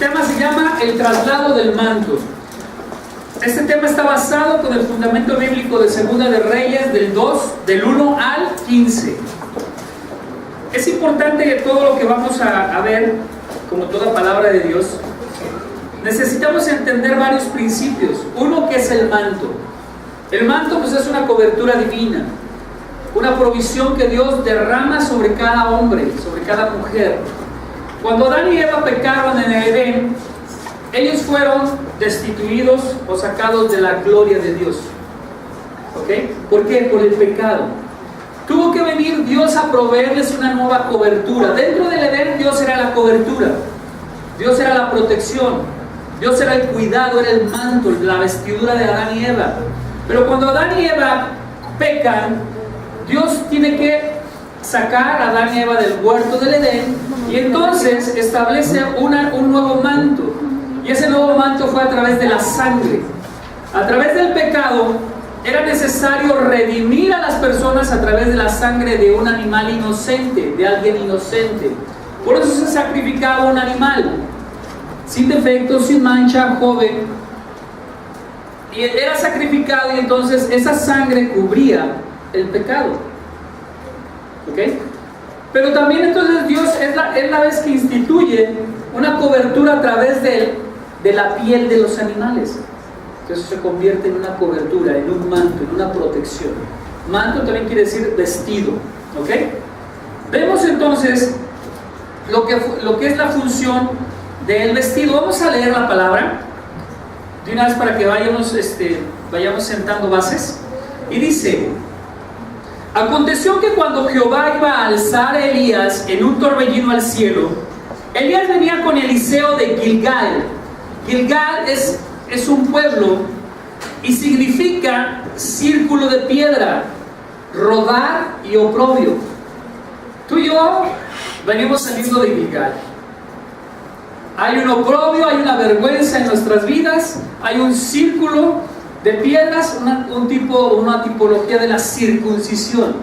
tema se llama el traslado del manto. Este tema está basado con el fundamento bíblico de Segunda de Reyes del 1 al 15. Es importante que todo lo que vamos a ver, como toda palabra de Dios, necesitamos entender varios principios. Uno, que es el manto. El manto pues es una cobertura divina, una provisión que Dios derrama sobre cada hombre, sobre cada mujer. Cuando Adán y Eva pecaron en el Edén, ellos fueron destituidos o sacados de la gloria de Dios. ¿Ok? ¿Por qué? Por el pecado. Tuvo que venir Dios a proveerles una nueva cobertura. Dentro del Edén Dios era la cobertura, Dios era la protección, Dios era el cuidado, era el manto, la vestidura de Adán y Eva. Pero cuando Adán y Eva pecan, Dios tiene que sacar a Adán y Eva del huerto del Edén y entonces establece un nuevo manto. Y ese nuevo manto fue a través de la sangre. A través del pecado era necesario redimir a las personas a través de la sangre de un animal inocente, de alguien inocente. Por eso se sacrificaba un animal sin defectos, sin mancha, joven, y era sacrificado, y entonces esa sangre cubría el pecado. ¿Ok? Pero también entonces Dios es la vez que instituye una cobertura a través de la piel de los animales. Entonces se convierte en una cobertura, en un manto, en una protección. Manto también quiere decir vestido. ¿Ok? Vemos entonces lo que es la función del vestido. Vamos a leer la palabra de una vez para que vayamos sentando bases. Y dice: aconteció que cuando Jehová iba a alzar a Elías en un torbellino al cielo, Elías venía con Eliseo de Gilgal. Gilgal es un pueblo y significa círculo de piedra, rodar y oprobio. Tú y yo venimos saliendo de Gilgal. Hay un oprobio, hay una vergüenza en nuestras vidas, hay un círculo de piedras, una tipología de la circuncisión.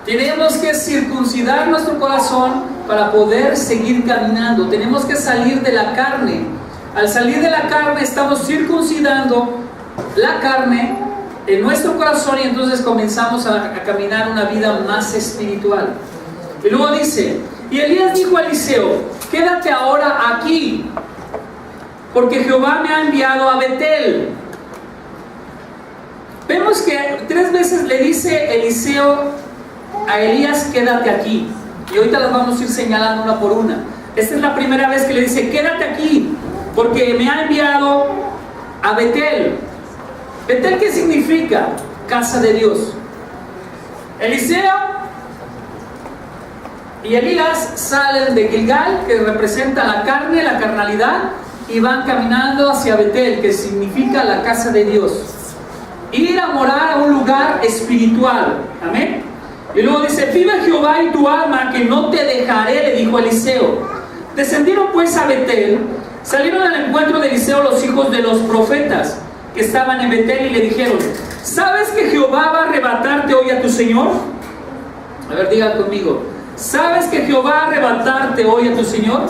Tenemos que circuncidar nuestro corazón para poder seguir caminando. Tenemos que salir de la carne. Al salir de la carne estamos circuncidando la carne en nuestro corazón y entonces comenzamos a caminar una vida más espiritual. Y luego dice: y Elías dijo a Eliseo: quédate ahora aquí, porque Jehová me ha enviado a Betel. Vemos que 3 veces le dice Eliseo a Elías: quédate aquí. Y ahorita las vamos a ir señalando una por una. Esta es la primera vez que le dice: quédate aquí, porque me ha enviado a Betel. ¿Betel qué significa? Casa de Dios. Eliseo y Elías salen de Gilgal, que representa la carne, la carnalidad, y van caminando hacia Betel, que significa la casa de Dios. Ir a morar a un lugar espiritual. Amén. Y luego dice: vive Jehová y tu alma, que no te dejaré, le dijo Eliseo. Descendieron pues a Betel, salieron al encuentro de Eliseo los hijos de los profetas que estaban en Betel y le dijeron: ¿sabes que Jehová va a arrebatarte hoy a tu Señor? A ver, digan conmigo: ¿sabes que Jehová va a arrebatarte hoy a tu Señor?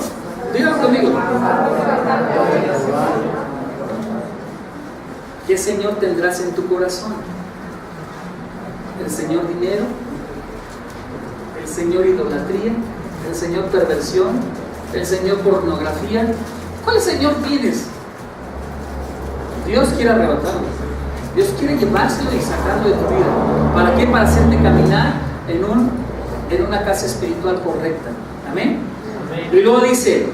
Digan conmigo. ¿Qué Señor tendrás en tu corazón? ¿El Señor dinero? ¿El Señor idolatría? ¿El Señor perversión? ¿El Señor pornografía? ¿Cuál Señor tienes? Dios quiere arrebatarlo. Dios quiere llevárselo y sacarlo de tu vida. ¿Para qué? Para hacerte caminar en una casa espiritual correcta. ¿Amén? Amén. Y luego dice: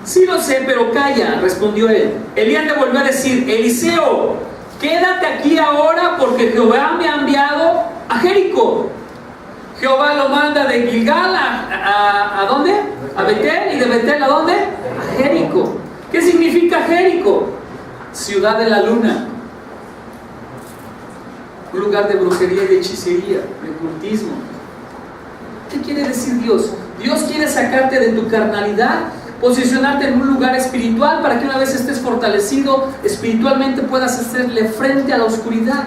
sí lo sé, pero calla, respondió él. Elías le volvió a decir: Eliseo, quédate aquí ahora, porque Jehová me ha enviado a Jericó. Jehová lo manda de Gilgal ¿a dónde? A Betel. ¿Y de Betel a dónde? A Jericó. ¿Qué significa Jericó? Ciudad de la luna. Un lugar de brujería y de hechicería, de ocultismo. ¿Qué quiere decir Dios? Dios quiere sacarte de tu carnalidad, posicionarte en un lugar espiritual para que una vez estés fortalecido espiritualmente puedas hacerle frente a la oscuridad,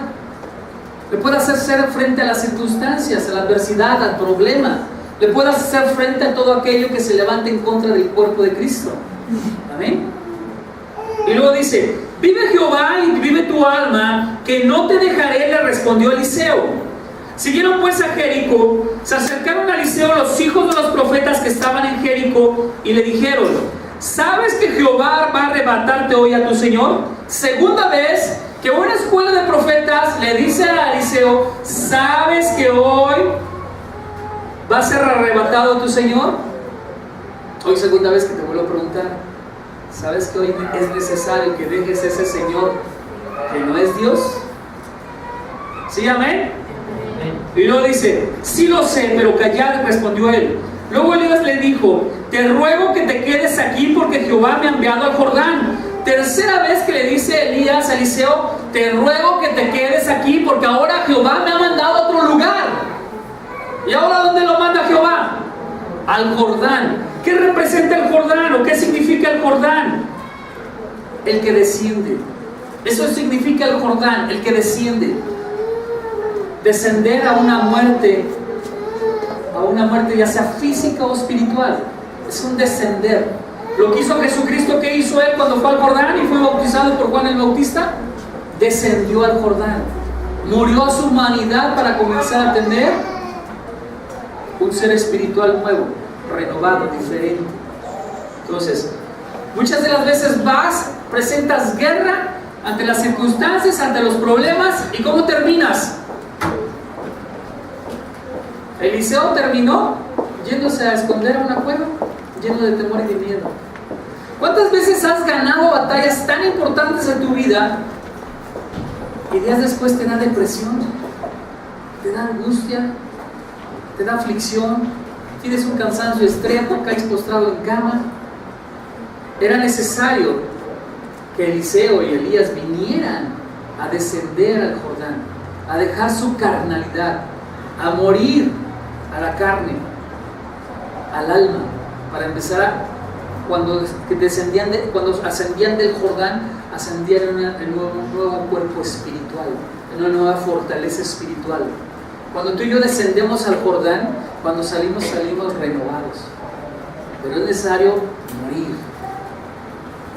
le puedas hacer frente a las circunstancias, a la adversidad, al problema, le puedas hacer frente a todo aquello que se levante en contra del cuerpo de Cristo. Amén. Y luego dice: vive Jehová y vive tu alma, que no te dejaré, le respondió Eliseo. Siguieron pues a Jericó, se acercaron a Eliseo los hijos de los profetas que estaban en Jericó y le dijeron: ¿sabes que Jehová va a arrebatarte hoy a tu señor? Segunda vez que una escuela de profetas le dice a Eliseo: ¿sabes que hoy va a ser arrebatado tu señor? Hoy segunda vez que te vuelvo a preguntar: ¿sabes que hoy es necesario que dejes ese señor que no es Dios? ¿Sí, amén? Y luego dice: sí lo sé, pero callad, respondió él. Luego Elías le dijo: te ruego que te quedes aquí porque Jehová me ha enviado al Jordán. Tercera vez que le dice Elías a Eliseo: te ruego que te quedes aquí porque ahora Jehová me ha mandado a otro lugar. ¿Y ahora dónde lo manda Jehová? Al Jordán. ¿Qué representa el Jordán o qué significa el Jordán? El que desciende. Eso significa el Jordán, el que desciende. Descender a una muerte ya sea física o espiritual. Es un descender. Lo que hizo Jesucristo, ¿qué hizo él cuando fue al Jordán y fue bautizado por Juan el Bautista? Descendió al Jordán, murió a su humanidad para comenzar a tener un ser espiritual nuevo, renovado, diferente. Entonces, muchas de las veces vas, presentas guerra ante las circunstancias, ante los problemas, ¿y cómo terminas? Eliseo terminó yéndose a esconder a una cueva, lleno de temor y de miedo. ¿Cuántas veces has ganado batallas tan importantes en tu vida y días después te da depresión, te da angustia, te da aflicción, tienes un cansancio extremo, caes postrado en cama? Era necesario que Eliseo y Elías vinieran a descender al Jordán, a dejar su carnalidad, a morir a la carne, al alma, para empezar cuando ascendían del Jordán, ascendían en un nuevo cuerpo espiritual, en una nueva fortaleza espiritual. Cuando tú y yo descendemos al Jordán, cuando salimos renovados. Pero es necesario morir.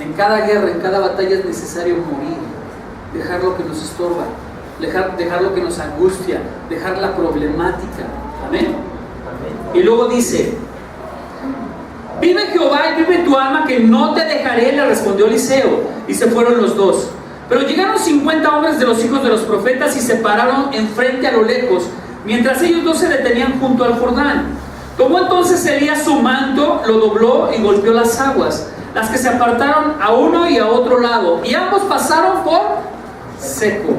En cada guerra, en cada batalla es necesario morir, dejar lo que nos estorba, dejar lo que nos angustia, dejar la problemática. Amén. Y luego dice: vive Jehová y vive tu alma, que no te dejaré, le respondió Eliseo. Y se fueron los dos. Pero llegaron 50 hombres de los hijos de los profetas y se pararon enfrente a lo lejos, mientras ellos dos se detenían junto al Jordán. Tomó entonces Elías su manto, lo dobló y golpeó las aguas, las que se apartaron a uno y a otro lado, y ambos pasaron por seco.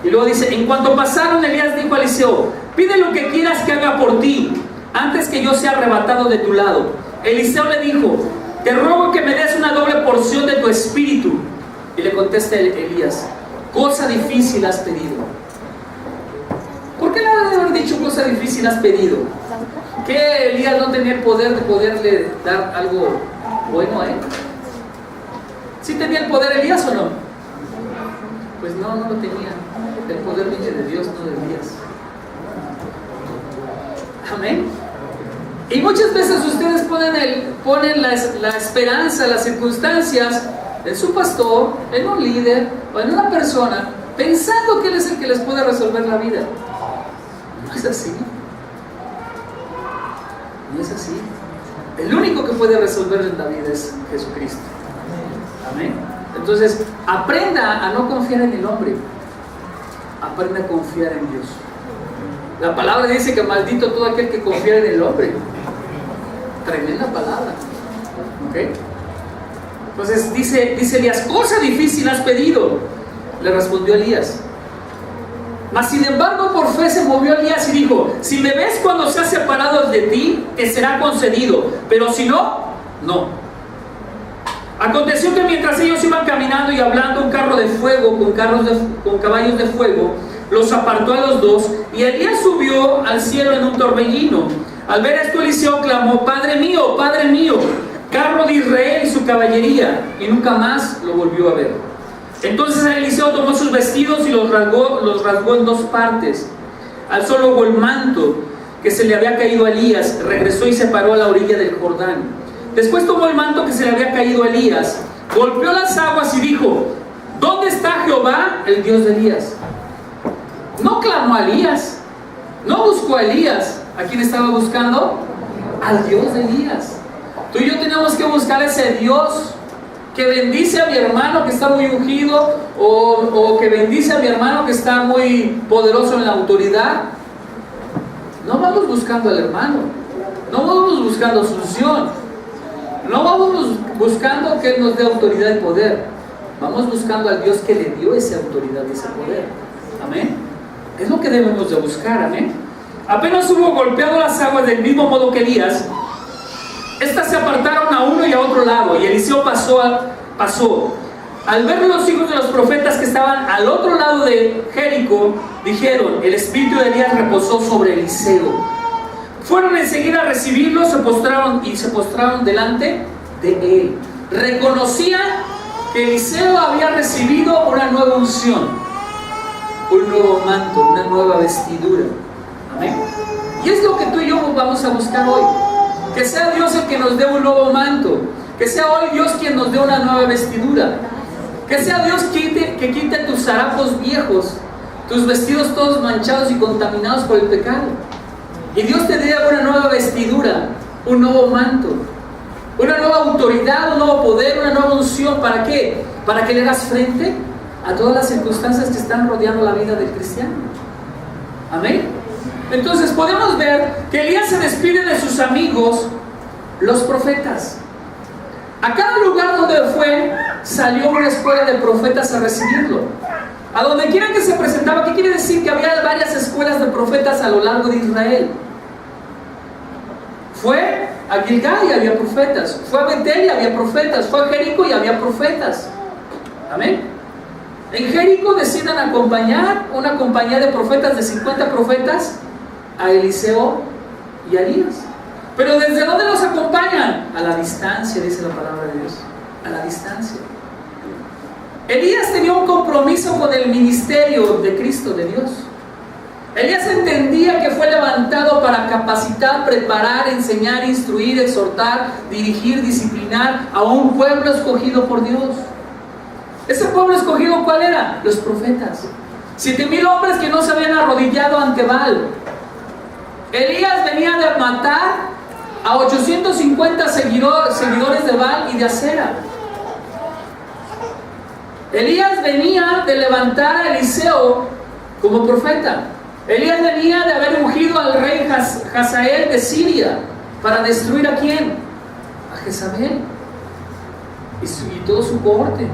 Y luego dice: en cuanto pasaron, Elías dijo a Eliseo: pide lo que quieras que haga por ti, antes que yo sea arrebatado de tu lado. Eliseo le dijo: te ruego que me des una doble porción de tu espíritu. Y le contesta Elías: cosa difícil has pedido. ¿Por qué le ha de haber dicho cosa difícil has pedido? ¿Que Elías no tenía el poder de poderle dar algo bueno a él? ¿Sí tenía el poder Elías o no? Pues no lo tenía. El poder viene de Dios, no de Elías. Amén. Y muchas veces ustedes ponen la esperanza, las circunstancias en su pastor, en un líder o en una persona, pensando que él es el que les puede resolver la vida. No es así. No es así. El único que puede resolver la vida es Jesucristo. Amén. Entonces, aprenda a no confiar en el hombre. Aprenda a confiar en Dios. La palabra dice que maldito todo aquel que confía en el hombre. Tremenda palabra. ¿Ok? Entonces dice Elías: cosa difícil has pedido. Le respondió Elías. Mas sin embargo por fe se movió Elías y dijo: si me ves cuando seas separado de ti, te será concedido, pero si no, no. Aconteció que mientras ellos iban caminando y hablando, un carro de fuego con caballos de fuego los apartó a los dos, y Elías subió al cielo en un torbellino. Al ver esto, Eliseo clamó: Padre mío, carro de Israel y su caballería. Y nunca más lo volvió a ver. Entonces Eliseo tomó sus vestidos y los rasgó en dos partes. Alzó luego el manto que se le había caído a Elías, regresó y se paró a la orilla del Jordán. Después tomó el manto que se le había caído a Elías, golpeó las aguas y dijo: ¿dónde está Jehová, el Dios de Elías? No clamó a Elías, no buscó a Elías. ¿A quién estaba buscando? Al Dios de Elías. Tú y yo tenemos que buscar a ese Dios que bendice a mi hermano que está muy ungido, o que bendice a mi hermano que está muy poderoso en la autoridad. No vamos buscando al hermano, no vamos buscando su unción, no vamos buscando que Él nos dé autoridad y poder. Vamos buscando al Dios que le dio esa autoridad y ese poder. Amén. Es lo que debemos de buscar. Amén. Apenas hubo golpeado las aguas del mismo modo que Elías, estas se apartaron a uno y a otro lado, y Eliseo pasó. Al ver los hijos de los profetas que estaban al otro lado de Jericó, dijeron: el espíritu de Elías reposó sobre Eliseo. Fueron enseguida a recibirlo, se postraron delante de él. Reconocían que Eliseo había recibido una nueva unción, un nuevo manto, una nueva vestidura. Amén. Y es lo que tú y yo vamos a buscar hoy. Que sea Dios el que nos dé un nuevo manto, que sea hoy Dios quien nos dé una nueva vestidura, que sea Dios que quite tus harapos viejos, tus vestidos todos manchados y contaminados por el pecado, y Dios te dé una nueva vestidura, un nuevo manto, una nueva autoridad, un nuevo poder, una nueva unción. ¿Para qué? Para que le hagas frente a todas las circunstancias que están rodeando la vida del cristiano. Amén. Entonces podemos ver que Elías se despide de sus amigos, los profetas. A cada lugar donde fue, salió una escuela de profetas a recibirlo. A donde quiera que se presentaba, ¿qué quiere decir? Que había varias escuelas de profetas a lo largo de Israel. Fue a Gilgal y había profetas. Fue a Betel y había profetas. Fue a Jericó y había profetas. Amén. En Jericó deciden acompañar una compañía de profetas, de 50 profetas, a Eliseo y a Elías. Pero ¿desde dónde los acompañan? A la distancia, dice la palabra de Dios. A la distancia. Elías tenía un compromiso con el ministerio de Cristo, de Dios. Elías entendía que fue levantado para capacitar, preparar, enseñar, instruir, exhortar, dirigir, disciplinar a un pueblo escogido por Dios. ¿Ese pueblo escogido cuál era? Los profetas. 7,000 hombres que no se habían arrodillado ante Baal. Elías venía de matar a 850 seguidores de Baal y de Acera. Elías venía de levantar a Eliseo como profeta. Elías venía de haber ungido al rey Hazael de Siria para destruir ¿a quién? A Jezabel y todo su cohorte.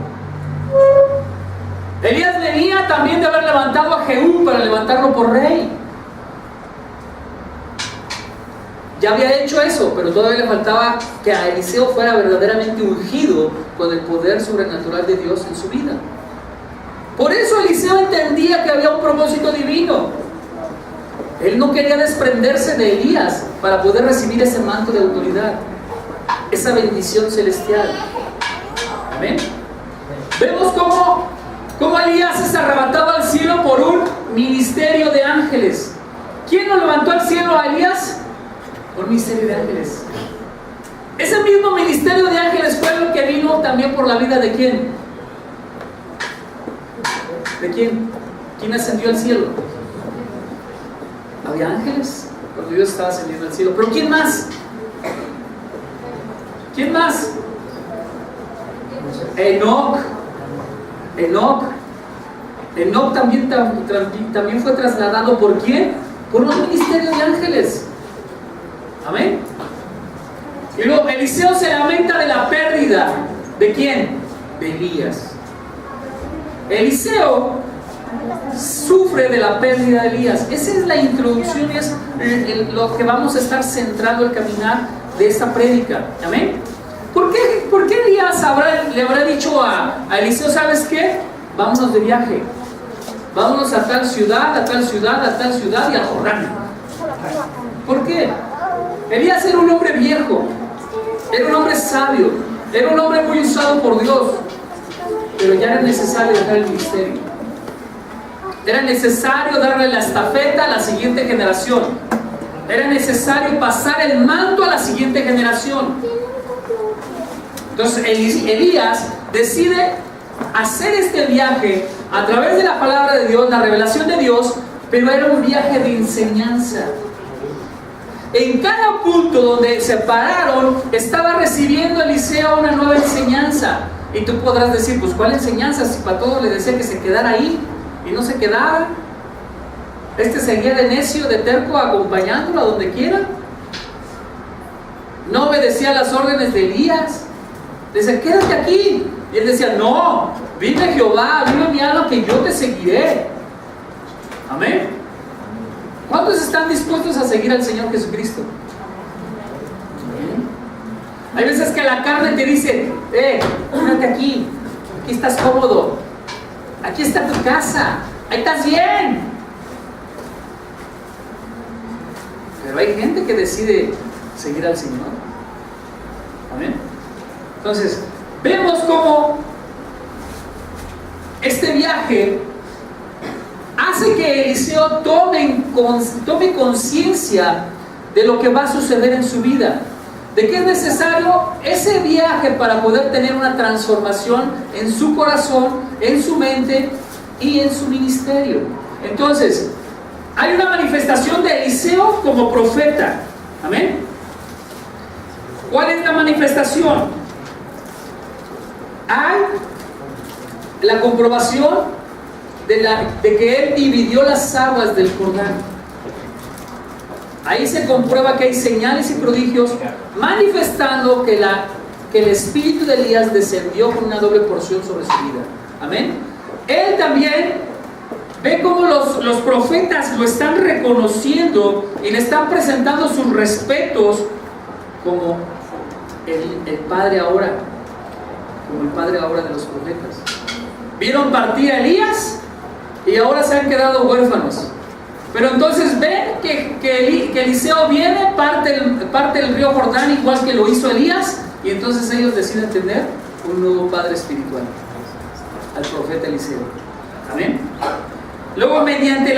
Elías venía también de haber levantado a Jehú para levantarlo por rey. Ya había hecho eso, pero todavía le faltaba que a Eliseo fuera verdaderamente ungido con el poder sobrenatural de Dios en su vida. Por eso Eliseo entendía que había un propósito divino. Él no quería desprenderse de Elías para poder recibir ese manto de autoridad, esa bendición celestial. Amén. Vemos cómo Elías es arrebatado al cielo por un ministerio de ángeles. ¿Quién lo levantó al cielo a Elías? Un ministerio de ángeles. Ese mismo ministerio de ángeles fue el que vino también por la vida de ¿quién? ¿De quién? ¿Quién ascendió al cielo? Había ángeles cuando Dios estaba ascendiendo al cielo. ¿Pero quién más? ¿Quién más? Enoc también fue trasladado ¿por quién? Por un ministerio de ángeles. Amén. Y luego Eliseo se lamenta de la pérdida ¿de quién? De Elías. Eliseo sufre de la pérdida de Elías. Esa es la introducción y es lo que vamos a estar centrando el caminar de esta prédica. Amén. ¿Por qué Elías le habrá dicho a Eliseo: ¿sabes qué? Vámonos de viaje, vámonos a tal ciudad, a tal ciudad, a tal ciudad y a Jordán? ¿Por qué? Elías era un hombre viejo, era un hombre sabio, era un hombre muy usado por Dios, pero ya era necesario dejar el ministerio. Era necesario darle la estafeta a la siguiente generación. Era necesario pasar el manto a la siguiente generación. Entonces Elías decide hacer este viaje a través de la palabra de Dios, la revelación de Dios, pero era un viaje de enseñanza. En cada punto donde se pararon, estaba recibiendo Eliseo una nueva enseñanza. Y tú podrás decir, pues ¿cuál enseñanza? Si para todo le decía que se quedara ahí y no se quedaba. Este seguía de necio, de terco, acompañándolo a donde quiera. No obedecía las órdenes de Elías. Decía, quédate aquí. Y él decía, no, vive Jehová, vive mi alma, que yo te seguiré. Amén. ¿Cuántos están dispuestos a seguir al Señor Jesucristo? Hay veces que la carne te dice, quédate aquí estás cómodo, aquí está tu casa, ahí estás bien. Pero hay gente que decide seguir al Señor. Amén. Entonces, vemos cómo este viaje hace que Eliseo tome conciencia de lo que va a suceder en su vida, de que es necesario ese viaje para poder tener una transformación en su corazón, en su mente y en su ministerio. Entonces, hay una manifestación de Eliseo como profeta. Amén. ¿Cuál es la manifestación? Hay la comprobación de que él dividió las aguas del Jordán. Ahí se comprueba que hay señales y prodigios manifestando que el espíritu de Elías descendió con una doble porción sobre su vida. Amén. Él también ve cómo los profetas lo están reconociendo y le están presentando sus respetos como el padre ahora, de los profetas. Vieron partir a Elías y ahora se han quedado huérfanos. Pero entonces ven que Eliseo viene, parte el río Jordán igual que lo hizo Elías, y entonces ellos deciden tener un nuevo padre espiritual, al profeta Eliseo. Amén. Luego mediante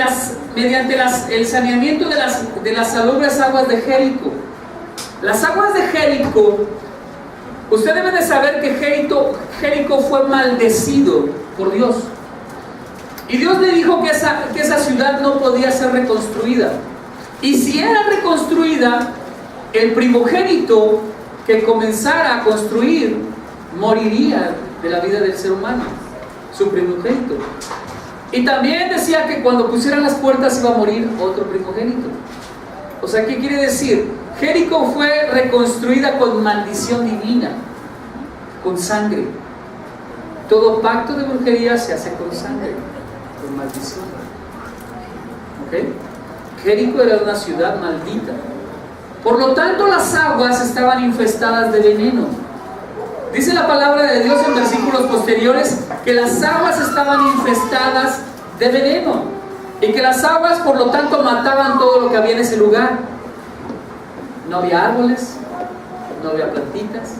el saneamiento de las salobres aguas de Jericó. Las aguas de Jericó, usted debe de saber que Jericó fue maldecido por Dios. Y Dios le dijo que esa ciudad no podía ser reconstruida. Y si era reconstruida, el primogénito que comenzara a construir moriría de la vida del ser humano, su primogénito. Y también decía que cuando pusieran las puertas iba a morir otro primogénito. O sea, ¿qué quiere decir? Jericó fue reconstruida con maldición divina, con sangre. Todo pacto de brujería se hace con sangre, con maldición. ¿Ok? Jericó era una ciudad maldita. Por lo tanto, las aguas estaban infestadas de veneno. Dice la palabra de Dios en versículos posteriores que las aguas estaban infestadas de veneno y que las aguas, por lo tanto, mataban todo lo que había en ese lugar. No había árboles, no había plantitas,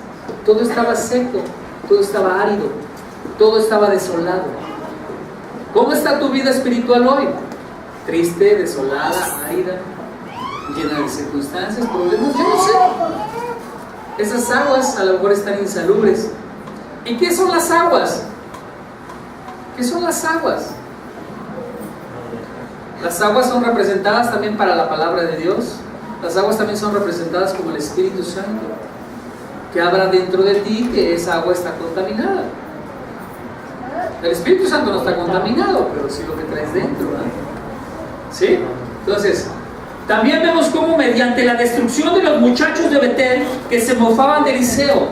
todo estaba seco, todo estaba árido, todo estaba desolado. ¿Cómo está tu vida espiritual hoy? Triste, desolada, árida, llena de circunstancias, problemas, yo no sé. Esas aguas a lo mejor están insalubres. ¿Y qué son las aguas? ¿Qué son las aguas? Las aguas son representadas también para la palabra de Dios. Las aguas también son representadas como el Espíritu Santo, que habrá dentro de ti que esa agua está contaminada. El Espíritu Santo no está contaminado, pero sí lo que traes dentro, ¿verdad? ¿Sí? Entonces, también vemos cómo mediante la destrucción de los muchachos de Betel que se mofaban de Eliseo,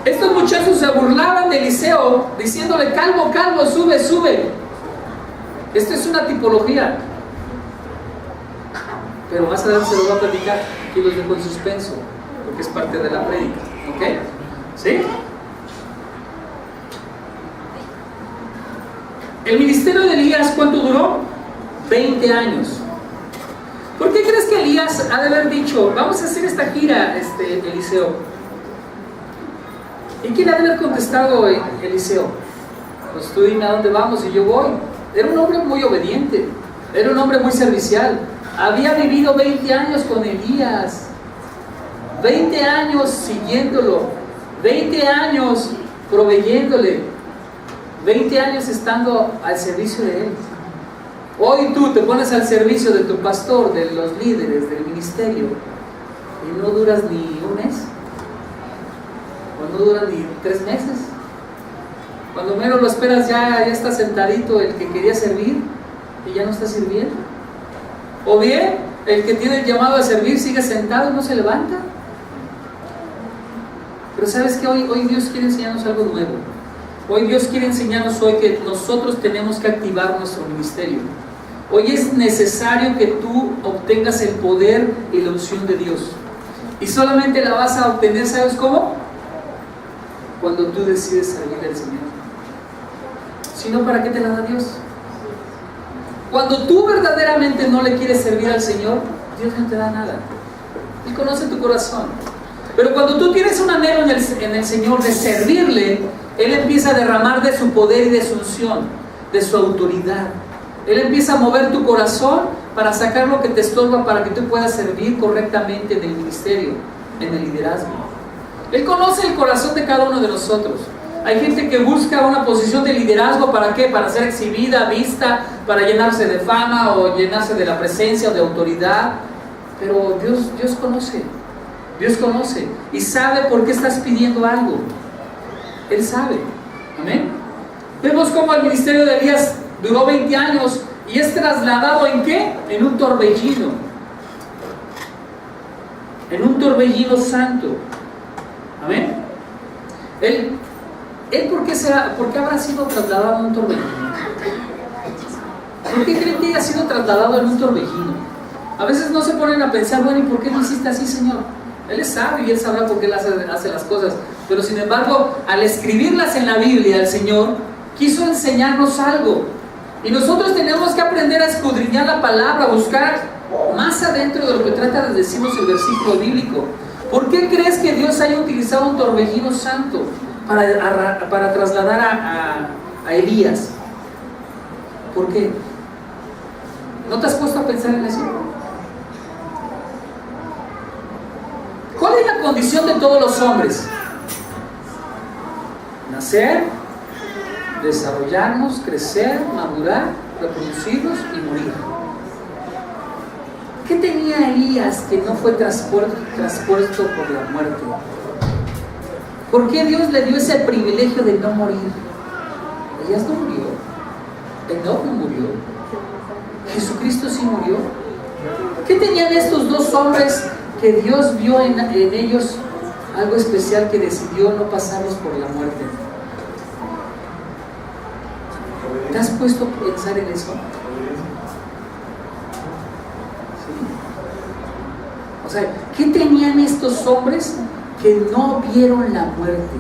estos muchachos se burlaban de Eliseo diciéndole, calvo, calvo, sube, sube. Esto es una tipología, pero más adelante se lo voy a platicar. Aquí los dejo en suspenso porque es parte de la prédica. ¿Ok? ¿Sí? El ministerio de Elías, ¿cuánto duró? 20 años. ¿Por qué crees que Elías ha de haber dicho, vamos a hacer esta gira, Eliseo? ¿Y quién ha de haber contestado Eliseo? Pues tú dime a dónde vamos y yo voy. Era un hombre muy obediente, era un hombre muy servicial. Había vivido 20 años con Elías, 20 años siguiéndolo, 20 años proveyéndole, 20 años estando al servicio de Él. Hoy tú te pones al servicio de tu pastor, de los líderes, del ministerio, y no duras ni un mes, o no duras ni 3 meses. Cuando menos lo esperas ya está sentadito el que quería servir y ya no está sirviendo. O bien, el que tiene el llamado a servir sigue sentado y no se levanta. Pero ¿sabes qué? Hoy Dios quiere enseñarnos algo nuevo. Hoy Dios quiere enseñarnos hoy que nosotros tenemos que activar nuestro ministerio. Hoy es necesario que tú obtengas el poder y la unción de Dios. Y solamente la vas a obtener, ¿sabes cómo? Cuando tú decides servir al Señor. Si no, ¿para qué te la da Dios? Cuando tú verdaderamente no le quieres servir al Señor, Dios no te da nada. Él conoce tu corazón. Pero cuando tú tienes un anhelo en el Señor de servirle, Él empieza a derramar de su poder y de su unción, de su autoridad. Él empieza a mover tu corazón para sacar lo que te estorba, para que tú puedas servir correctamente en el ministerio, en el liderazgo. Él conoce el corazón de cada uno de nosotros. Hay gente que busca una posición de liderazgo, ¿para qué? Para ser exhibida, vista, para llenarse de fama o llenarse de la presencia o de autoridad. Pero Dios conoce. Dios conoce y sabe por qué estás pidiendo algo. Él sabe. Amén. Vemos cómo el ministerio de Elías duró 20 años y es trasladado ¿en qué? En un torbellino. En un torbellino santo. Amén. Él ¿por qué habrá sido trasladado en un torbellino? ¿Por qué creen que haya sido trasladado en un torbellino? A veces no se ponen a pensar, bueno, ¿y por qué lo hiciste así, Señor? Él es sabio y Él sabrá por qué Él hace las cosas. Pero sin embargo, al escribirlas en la Biblia, el Señor quiso enseñarnos algo. Y nosotros tenemos que aprender a escudriñar la palabra, buscar más adentro de lo que trata de decirnos el versículo bíblico. ¿Por qué crees que Dios haya utilizado un torbellino santo para trasladar a Elías? ¿Por qué? ¿No te has puesto a pensar en eso? ¿Cuál es la condición de todos los hombres? Nacer, desarrollarnos, crecer, madurar, reproducirnos y morir. ¿Qué tenía Elías que no fue traspuesto por la muerte? ¿Por qué Dios le dio ese privilegio de no morir? Elías no murió, Enoc no murió, Jesucristo sí murió. ¿Qué tenían estos dos hombres que Dios vio en ellos algo especial que decidió no pasarlos por la muerte? ¿Te has puesto a pensar en eso? Sí. O sea, ¿qué tenían estos hombres que no vieron la muerte?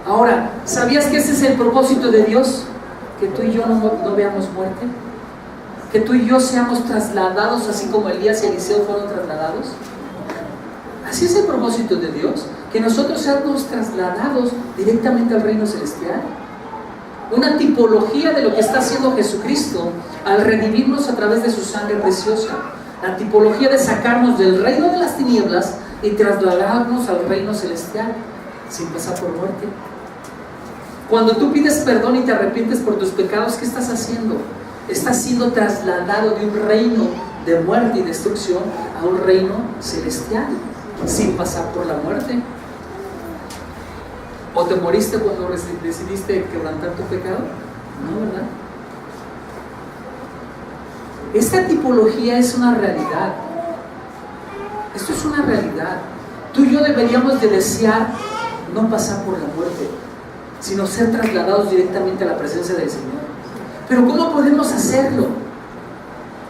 Ahora, ¿sabías que ese es el propósito de Dios? Que tú y yo no veamos muerte. Que tú y yo seamos trasladados así como Elías y Eliseo fueron trasladados. Así es el propósito de Dios, que nosotros seamos trasladados directamente al reino celestial. Una tipología de lo que está haciendo Jesucristo al redimirnos a través de su sangre preciosa. La tipología de sacarnos del reino de las tinieblas y trasladarnos al reino celestial sin pasar por muerte. Cuando tú pides perdón y te arrepientes por tus pecados, ¿qué estás haciendo? Estás siendo trasladado de un reino de muerte y destrucción a un reino celestial sin pasar por la muerte. ¿O te moriste cuando decidiste quebrantar tu pecado? No, ¿verdad? Esta tipología es una realidad. Esto es una realidad. Tú y yo deberíamos de desear no pasar por la muerte, sino ser trasladados directamente a la presencia del Señor. Pero ¿cómo podemos hacerlo?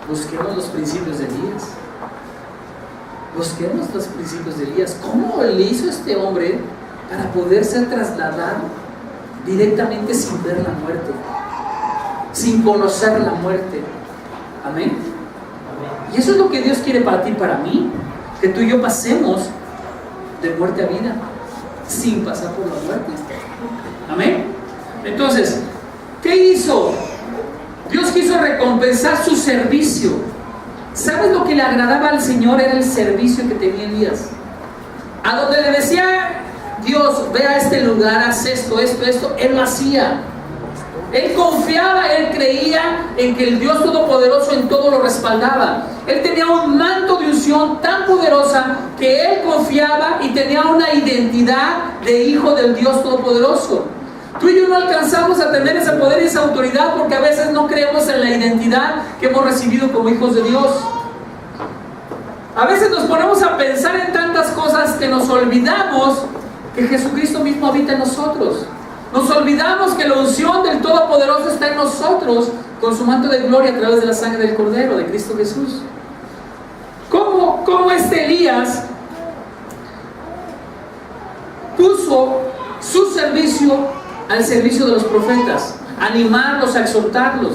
Busquemos los principios de Elías. Busquemos los principios de Elías. ¿Cómo le hizo este hombre para poder ser trasladado directamente sin ver la muerte, sin conocer la muerte? Amén. Y eso es lo que Dios quiere para ti y para mí, que tú y yo pasemos de muerte a vida sin pasar por la muerte. Amén. Entonces, ¿qué hizo? Dios quiso recompensar su servicio. ¿Sabes lo que le agradaba al Señor? Era el servicio que tenía Elías. A donde le decía, Dios, ve a este lugar, haz esto, Él lo hacía. Él confiaba, él creía en que el Dios Todopoderoso en todo lo respaldaba. Él tenía un manto de unción tan poderosa que él confiaba y tenía una identidad de hijo del Dios Todopoderoso. Tú y yo no alcanzamos a tener ese poder y esa autoridad porque a veces no creemos en la identidad que hemos recibido como hijos de Dios. A veces nos ponemos a pensar en tantas cosas que nos olvidamos que Jesucristo mismo habita en nosotros. Nos olvidamos que la unción del Todopoderoso está en nosotros con su manto de gloria a través de la sangre del Cordero, de Cristo Jesús. ¿Cómo Elías puso su servicio al servicio de los profetas? Animarlos, a exhortarlos.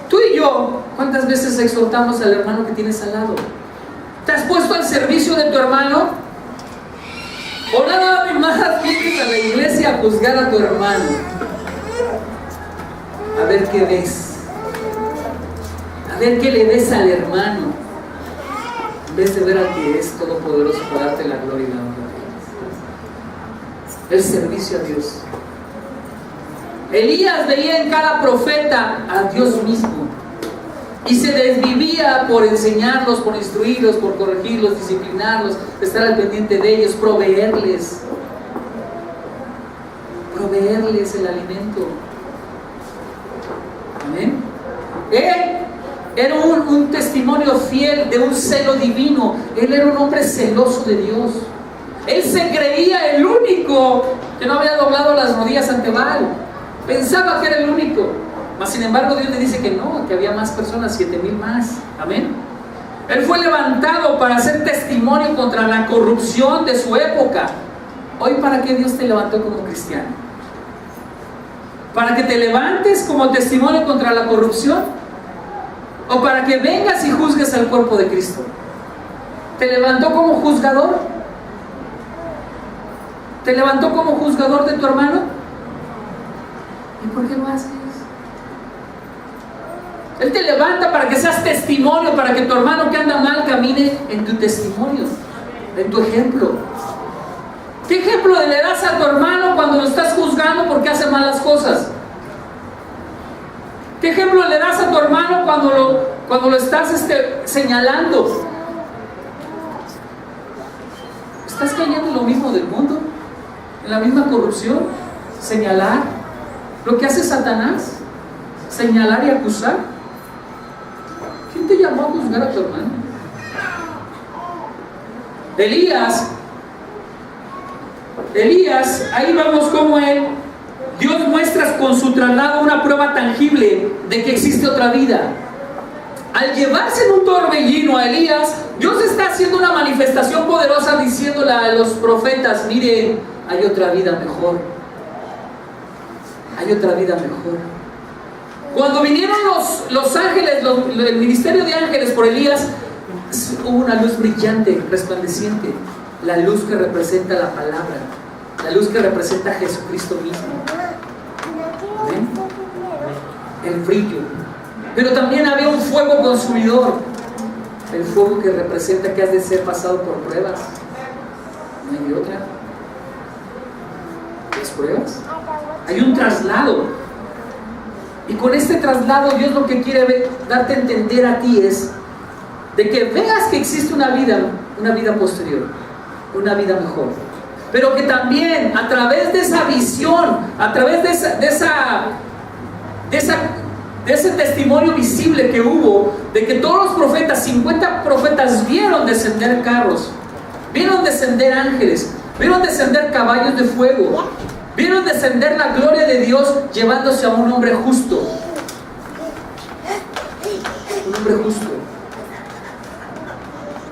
Tú y yo, ¿cuántas veces exhortamos al hermano que tienes al lado? ¿Te has puesto al servicio de tu hermano? O nada más vienes a la iglesia a juzgar a tu hermano, a ver qué ves, a ver qué le ves al hermano, en vez de ver al que es todopoderoso para darte la gloria y la honra. El servicio a Dios. Elías veía en cada profeta a Dios mismo y se desvivía por enseñarlos, por instruirlos, por corregirlos, disciplinarlos, estar al pendiente de ellos, proveerles el alimento. Amén. Él era un testimonio fiel de un celo divino. Él era un hombre celoso de Dios. Él se creía el único que no había doblado las rodillas ante Baal. Pensaba que era el único. Mas sin embargo Dios le dice que no, que había más personas, 7,000 más. Amén. Él fue levantado para hacer testimonio contra la corrupción de su época. Hoy, ¿para qué Dios te levantó como cristiano? ¿Para que te levantes como testimonio contra la corrupción? ¿O para que vengas y juzgues al cuerpo de Cristo? ¿Te levantó como juzgador? ¿Te levantó como juzgador de tu hermano? ¿Y por qué lo haces? Él te levanta para que seas testimonio, para que tu hermano que anda mal camine en tu testimonio, en tu ejemplo. ¿Qué ejemplo le das a tu hermano cuando lo estás juzgando porque hace malas cosas? ¿Qué ejemplo le das a tu hermano cuando lo estás señalando? ¿Estás cayendo en lo mismo del mundo? ¿En la misma corrupción? ¿Señalar? ¿Lo que hace Satanás? ¿Señalar y acusar? ¿Quién te llamó a juzgar a tu hermano? Elías, ahí vamos como Dios muestra con su traslado una prueba tangible de que existe otra vida. Al llevarse en un torbellino a Elías, Dios está haciendo una manifestación poderosa diciéndole a los profetas: miren, hay otra vida mejor. Hay otra vida mejor. Cuando vinieron los ángeles, el ministerio de ángeles por Elías, hubo una luz brillante, resplandeciente. La luz que representa la palabra, la luz que representa a Jesucristo mismo. ¿Ven? El brillo. Pero también había un fuego consumidor, el fuego que representa que has de ser pasado por pruebas. No hay otra. ¿Las pruebas? Hay un traslado. Y con este traslado Dios lo que quiere darte a entender a ti es de que veas que existe una vida posterior, una vida mejor, pero que también a través de esa visión, a través de ese testimonio visible que hubo, de que todos los profetas, 50 profetas, vieron descender carros, vieron descender ángeles, vieron descender caballos de fuego, vieron descender la gloria de Dios llevándose a un hombre justo. Un hombre justo.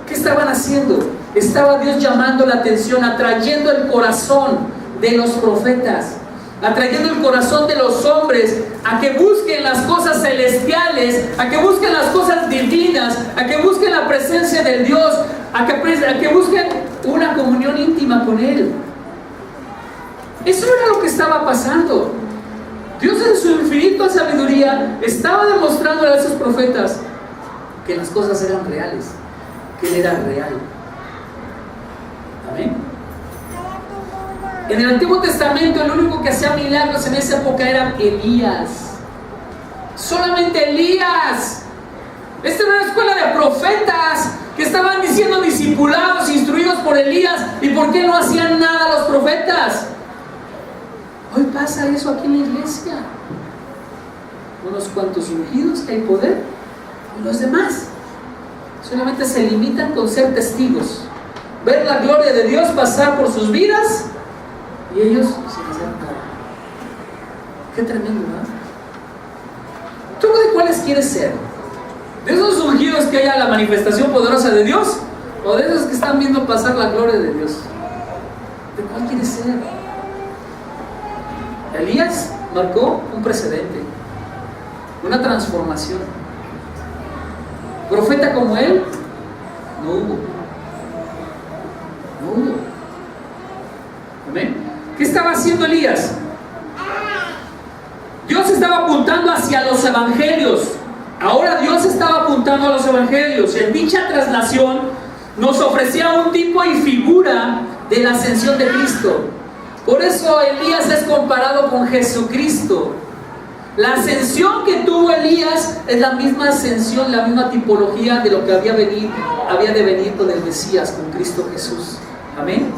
¿Qué estaban haciendo? Estaba Dios llamando la atención, atrayendo el corazón de los profetas, atrayendo el corazón de los hombres a que busquen las cosas celestiales, a que busquen las cosas divinas, a que busquen la presencia del Dios, a que busquen una comunión íntima con Él. Eso era lo que estaba pasando. Dios en su infinita sabiduría estaba demostrando a esos profetas que las cosas eran reales, que Él era real. Amén. En el Antiguo Testamento el único que hacía milagros en esa época era Elías. Solamente Elías. Esta era una escuela de profetas que estaban diciendo discipulados, instruidos por Elías. ¿Y por qué no hacían nada los profetas? Hoy pasa eso aquí en la iglesia. Unos cuantos ungidos que hay poder, y los demás solamente se limitan con ser testigos, ver la gloria de Dios pasar por sus vidas y ellos sin hacer nada. Qué tremendo, ¿no? ¿Tú de cuáles quieres ser? ¿De esos ungidos que haya la manifestación poderosa de Dios? ¿O de esos que están viendo pasar la gloria de Dios? ¿De cuál quieres ser? Elías marcó un precedente, una transformación. Profeta como él, no hubo. No hubo. ¿Amén? ¿Qué estaba haciendo Elías? Dios estaba apuntando hacia los evangelios. Ahora Dios estaba apuntando a los evangelios. En dicha traslación nos ofrecía un tipo y figura de la ascensión de Cristo. Por eso Elías es comparado con Jesucristo. La ascensión que tuvo Elías es la misma ascensión, la misma tipología de lo que había de venir con el Mesías, con Cristo Jesús. Amén.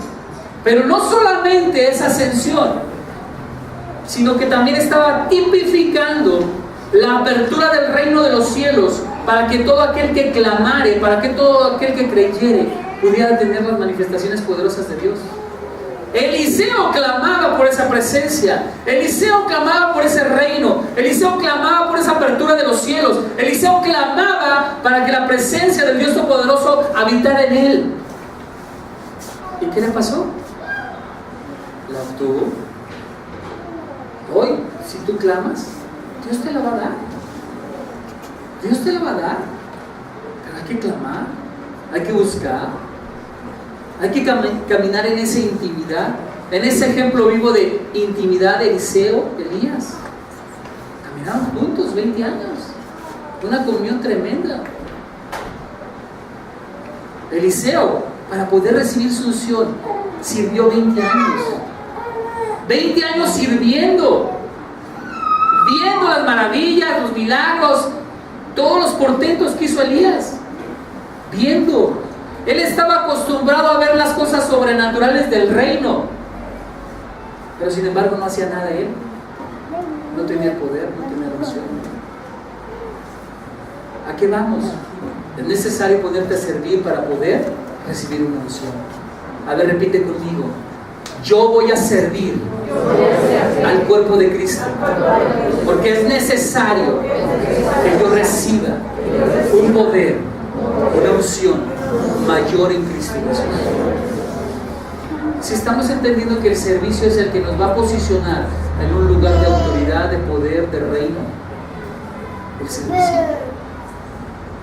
Pero no solamente esa ascensión, sino que también estaba tipificando la apertura del reino de los cielos para que todo aquel que clamare, para que todo aquel que creyere pudiera tener las manifestaciones poderosas de Dios. Eliseo clamaba por esa presencia, Eliseo clamaba por ese reino, Eliseo clamaba por esa apertura de los cielos, Eliseo clamaba para que la presencia del Dios Todopoderoso habitara en él. ¿Y qué le pasó? La obtuvo. Hoy, si tú clamas, Dios te la va a dar. Dios te la va a dar. Pero hay que clamar, hay que buscar. Hay que caminar en esa intimidad, en ese ejemplo vivo de intimidad de Eliseo, Elías. Caminaron juntos 20 años, una comunión tremenda. Eliseo, para poder recibir su unción, sirvió 20 años. 20 años sirviendo, viendo las maravillas, los milagros, todos los portentos que hizo Elías, viendo. Él estaba acostumbrado a ver las cosas sobrenaturales del reino, pero sin embargo no hacía nada él. No tenía poder, no tenía unción. ¿A qué vamos? Es necesario ponerte a servir para poder recibir una unción. A ver, repite conmigo. Yo voy a servir al cuerpo de Cristo, porque es necesario que yo reciba un poder, una unción mayor en Cristo Jesús. Si estamos entendiendo que el servicio es el que nos va a posicionar en un lugar de autoridad, de poder, de reino, el servicio.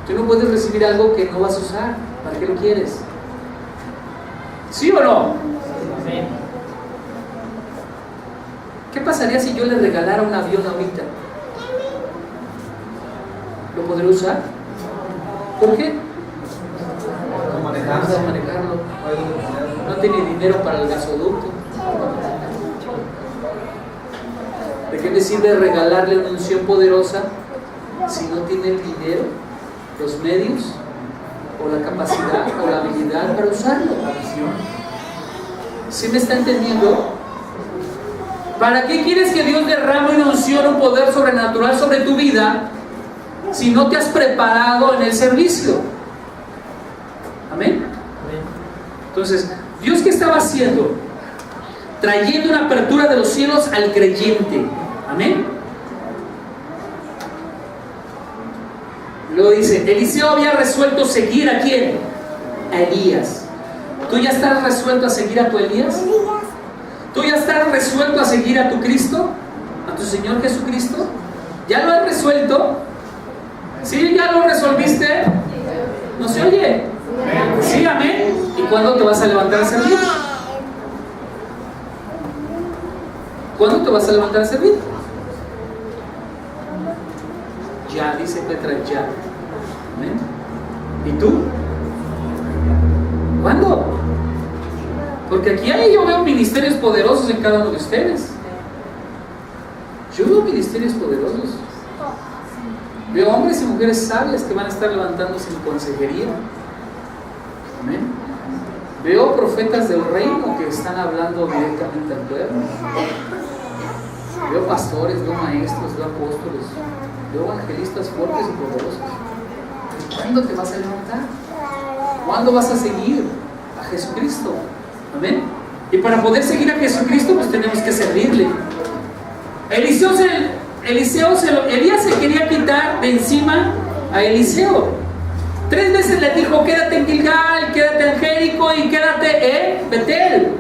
Tú no puedes recibir algo que no vas a usar. ¿Para qué lo quieres? ¿Sí o no? Amén. ¿Qué pasaría si yo le regalara un avión ahorita? ¿Lo podré usar? ¿Por qué? No manejarlo. No tiene dinero para el gasoducto. ¿De qué me sirve regalarle una unción poderosa si no tiene el dinero, los medios, o la capacidad, o la habilidad para usarlo? ¿Sí me está entendiendo? ¿Para qué quieres que Dios derrame una unción, un poder sobrenatural sobre tu vida si no te has preparado en el servicio? Amén. Entonces, ¿Dios qué estaba haciendo? Trayendo una apertura de los cielos al creyente. Amén. Luego dice, Eliseo había resuelto seguir ¿a quién? A Elías. ¿Tú ya estás resuelto a seguir a tu Elías? ¿Tú ya estás resuelto a seguir a tu Cristo? ¿A tu Señor Jesucristo? ¿Ya lo has resuelto? ¿Sí? ¿Ya lo resolviste? ¿No se oye? Sí, amén. ¿Y cuándo te vas a levantar a servir? ¿Cuándo te vas a levantar a servir? Ya, dice Petra, ya. ¿Amén? ¿Y tú? ¿Cuándo? Porque aquí yo veo ministerios poderosos en cada uno de ustedes. Yo veo ministerios poderosos. Veo hombres y mujeres sabias que van a estar levantándose en consejería. Amén. Veo profetas del reino que están hablando directamente al pueblo. Veo pastores, veo maestros, veo apóstoles, veo evangelistas fuertes y poderosos. ¿Cuándo te vas a levantar? ¿Cuándo vas a seguir a Jesucristo? Amén. Y para poder seguir a Jesucristo, pues tenemos que servirle. Elías se quería quitar de encima a Eliseo. 3 veces le dijo: quédate en Gilgal, quédate en Jericó y quédate en Betel.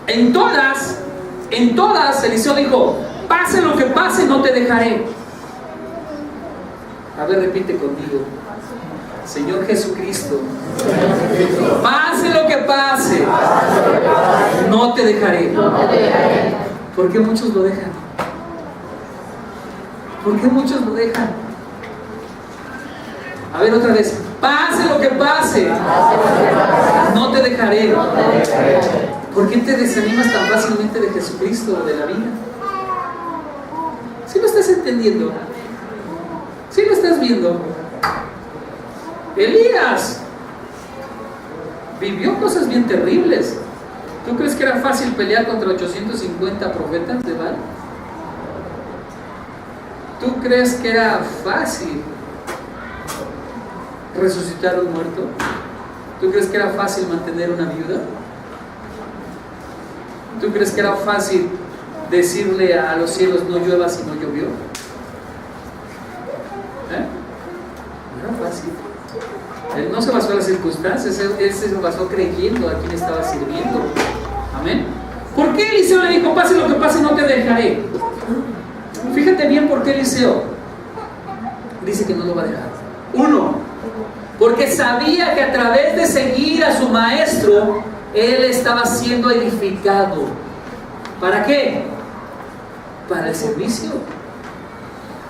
En todas Eliseo dijo: pase lo que pase, no te dejaré. A ver, repite conmigo: Señor Jesucristo, pase lo que pase, no te dejaré. ¿Por qué muchos lo dejan? ¿Por qué muchos lo dejan? A ver, otra vez: pase lo que pase, no te dejaré. ¿Por qué te desanimas tan fácilmente de Jesucristo o de la vida? ¿Sí lo estás entendiendo? ¿Sí lo estás viendo? Elías vivió cosas bien terribles. ¿Tú crees que era fácil pelear contra 850 profetas de Baal? ¿Tú crees que era fácil resucitar a un muerto? ¿Tú crees que era fácil mantener una viuda? ¿Tú crees que era fácil decirle a los cielos: no llueva si no llovió? No era fácil. Él no se basó en las circunstancias, él se basó creyendo a quien estaba sirviendo. Amén. ¿Por qué Eliseo le dijo: pase lo que pase, no te dejaré? Fíjate bien por qué Eliseo dice que no lo va a dejar. 1, porque sabía que a través de seguir a su maestro, él estaba siendo edificado. ¿Para qué? Para el servicio.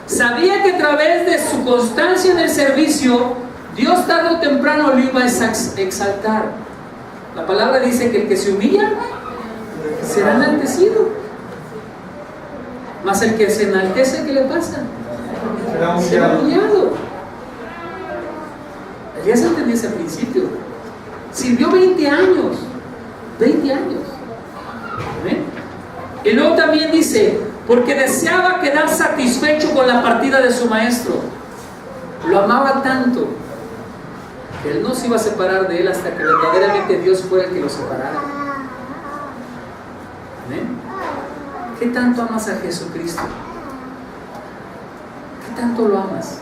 Sabía que a través de su constancia en el servicio, Dios tarde o temprano lo iba a exaltar. La palabra dice que el que se humilla será enaltecido. Mas el que se enaltece, ¿qué le pasa? Será humillado. Elías entendió ese principio. Sirvió 20 años. 20 años. ¿Ven? Y luego también dice: porque deseaba quedar satisfecho con la partida de su maestro. Lo amaba tanto que él no se iba a separar de él hasta que verdaderamente Dios fuera el que lo separara. ¿Ven? ¿Qué tanto amas a Jesucristo? ¿Qué tanto lo amas?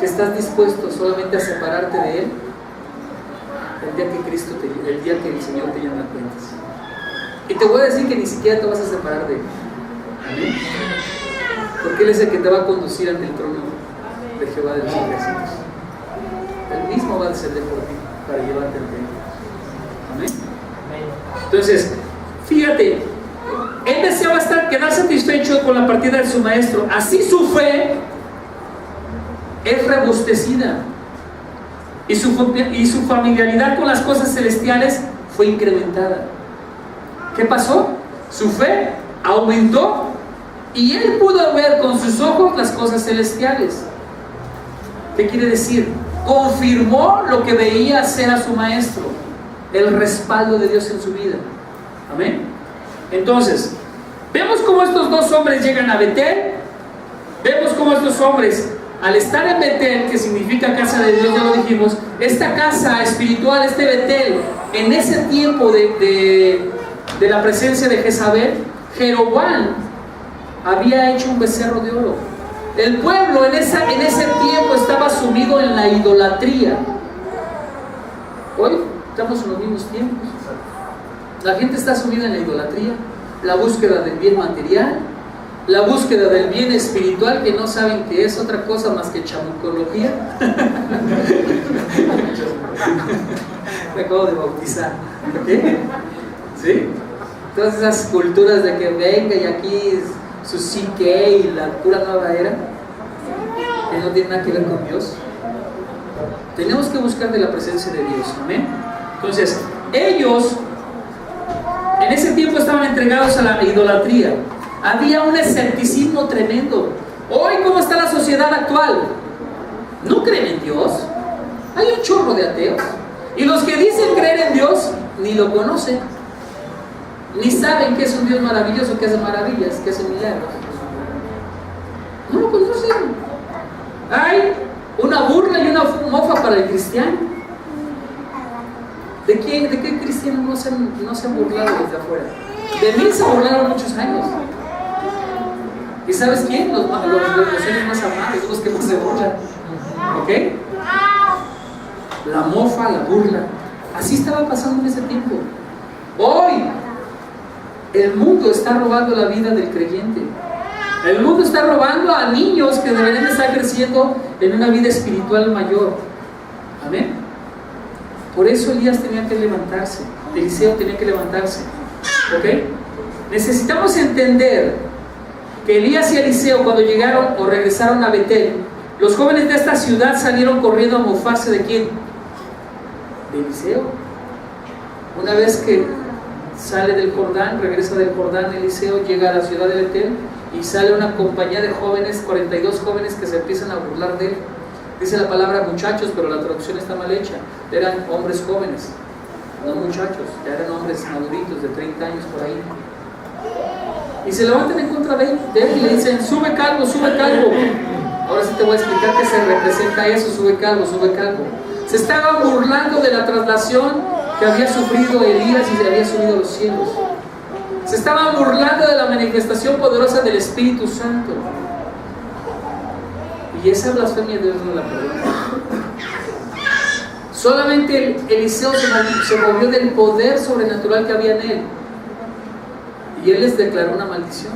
¿Que estás dispuesto solamente a separarte de Él el día que el Señor te llame a cuentas? Y te voy a decir que ni siquiera te vas a separar de Él. ¿Amén? Porque Él es el que te va a conducir ante el trono de Jehová de los ejércitos. Él mismo va a descender por ti para llevarte al reino. Amén. Entonces, fíjate, él deseaba quedar satisfecho con la partida de su maestro. Así su fe es robustecida y su familiaridad con las cosas celestiales fue incrementada. ¿Qué pasó? Su fe aumentó y él pudo ver con sus ojos las cosas celestiales. ¿Qué quiere decir? Confirmó lo que veía hacer a su maestro, el respaldo de Dios en su vida. Amén. Entonces, vemos cómo estos dos hombres llegan a Betel. Vemos cómo estos hombres, al estar en Betel, que significa casa de Dios, ya lo dijimos, esta casa espiritual, este Betel, en ese tiempo de la presencia de Jezabel, Jeroboam había hecho un becerro de oro. El pueblo en ese tiempo estaba sumido en la idolatría. Hoy estamos en los mismos tiempos. La gente está sumida en la idolatría, la búsqueda del bien material, la búsqueda del bien espiritual, que no saben que es otra cosa más que chamucología. Me acabo de bautizar. ¿Okay? ¿Sí? Todas esas culturas de que venga y aquí su psique y la pura nueva era, que no tiene nada que ver con Dios. Tenemos que buscar de la presencia de Dios. Amén. Entonces, ellos En ese tiempo estaban entregados a la idolatría. Había un escepticismo tremendo. Hoy, ¿cómo está la sociedad actual? No creen en Dios. Hay un chorro de ateos. Y los que dicen creer en Dios, ni lo conocen. Ni saben que es un Dios maravilloso, que hace maravillas, que hace milagros. No lo conocen. Hay una burla y una mofa para el cristiano. ¿De qué cristiano no se han burlado desde afuera? De mí se burlaron muchos años. ¿Y sabes quién? Los seres más amados son los que más se burlan. ¿Ok? La mofa, la burla. Así estaba pasando en ese tiempo. Hoy el mundo está robando la vida del creyente. El mundo está robando a niños que deberían estar creciendo en una vida espiritual mayor. Amén. Por eso Elías tenía que levantarse, Eliseo tenía que levantarse. ¿Ok? Necesitamos entender que Elías y Eliseo, cuando llegaron o regresaron a Betel, los jóvenes de esta ciudad salieron corriendo a mofarse ¿de quién? De Eliseo. Una vez que sale del Jordán, regresa del Jordán, Eliseo llega a la ciudad de Betel y sale una compañía de jóvenes, 42 jóvenes que se empiezan a burlar de él. Dice la palabra muchachos, pero la traducción está mal hecha. Eran hombres jóvenes, no muchachos, ya eran hombres maduritos de 30 años por ahí. Y se levantan en contra de él y le dicen, sube calvo, sube calvo. Ahora sí te voy a explicar qué se representa eso, sube calvo, sube calvo. Se estaban burlando de la traslación que había sufrido Elías y se había subido a los cielos. Se estaban burlando de la manifestación poderosa del Espíritu Santo. Y esa blasfemia Dios no la perdona. Solamente Eliseo se movió del poder sobrenatural que había en él. Y él les declaró una maldición.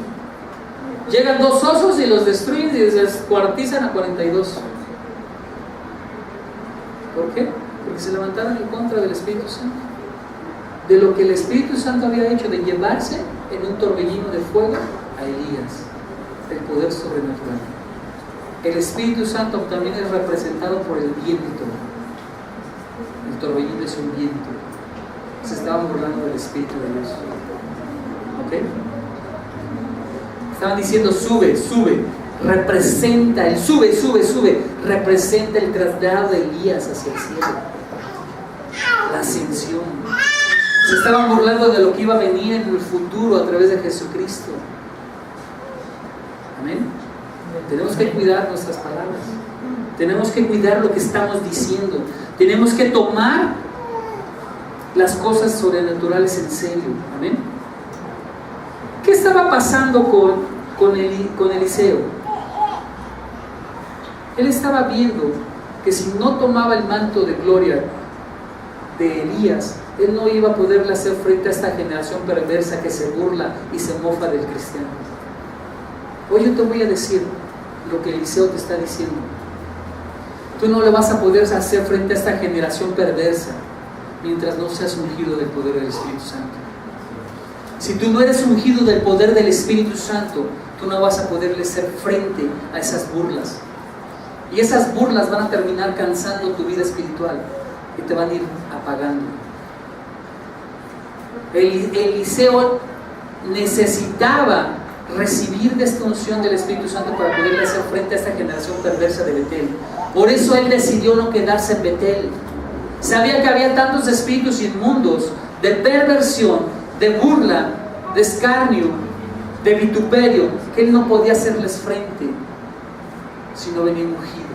Llegan 2 osos y los destruyen y descuartizan a 42. ¿Por qué? Porque se levantaron en contra del Espíritu Santo. De lo que el Espíritu Santo había hecho de llevarse en un torbellino de fuego a Elías. El poder sobrenatural. El Espíritu Santo también es representado por el viento. El torbellino es un viento. Se estaban burlando del Espíritu de Dios. ¿Ok? Estaban diciendo sube, sube. Representa el sube, sube, sube. Representa el traslado de Elías hacia el cielo. La ascensión. Se estaban burlando de lo que iba a venir en el futuro a través de Jesucristo. Amén. Tenemos que cuidar nuestras palabras. Tenemos que cuidar lo que estamos diciendo. Tenemos que tomar las cosas sobrenaturales en serio. Amén. ¿Qué estaba pasando con Eliseo? Él estaba viendo que si no tomaba el manto de gloria de Elías, él no iba a poderle hacer frente a esta generación perversa que se burla y se mofa del cristiano. Hoy yo te voy a decir lo que Eliseo te está diciendo. Tú no le vas a poder hacer frente a esta generación perversa mientras no seas ungido del poder del Espíritu Santo. Si tú no eres ungido del poder del Espíritu Santo, tú no vas a poderle hacer frente a esas burlas. Y esas burlas van a terminar cansando tu vida espiritual y te van a ir apagando. Eliseo necesitaba recibir de esta unción del Espíritu Santo para poderle hacer frente a esta generación perversa de Betel. Por eso él decidió no quedarse en Betel. Sabía que había tantos espíritus inmundos de perversión, de burla, de escarnio, de vituperio, que él no podía hacerles frente si no venía ungido.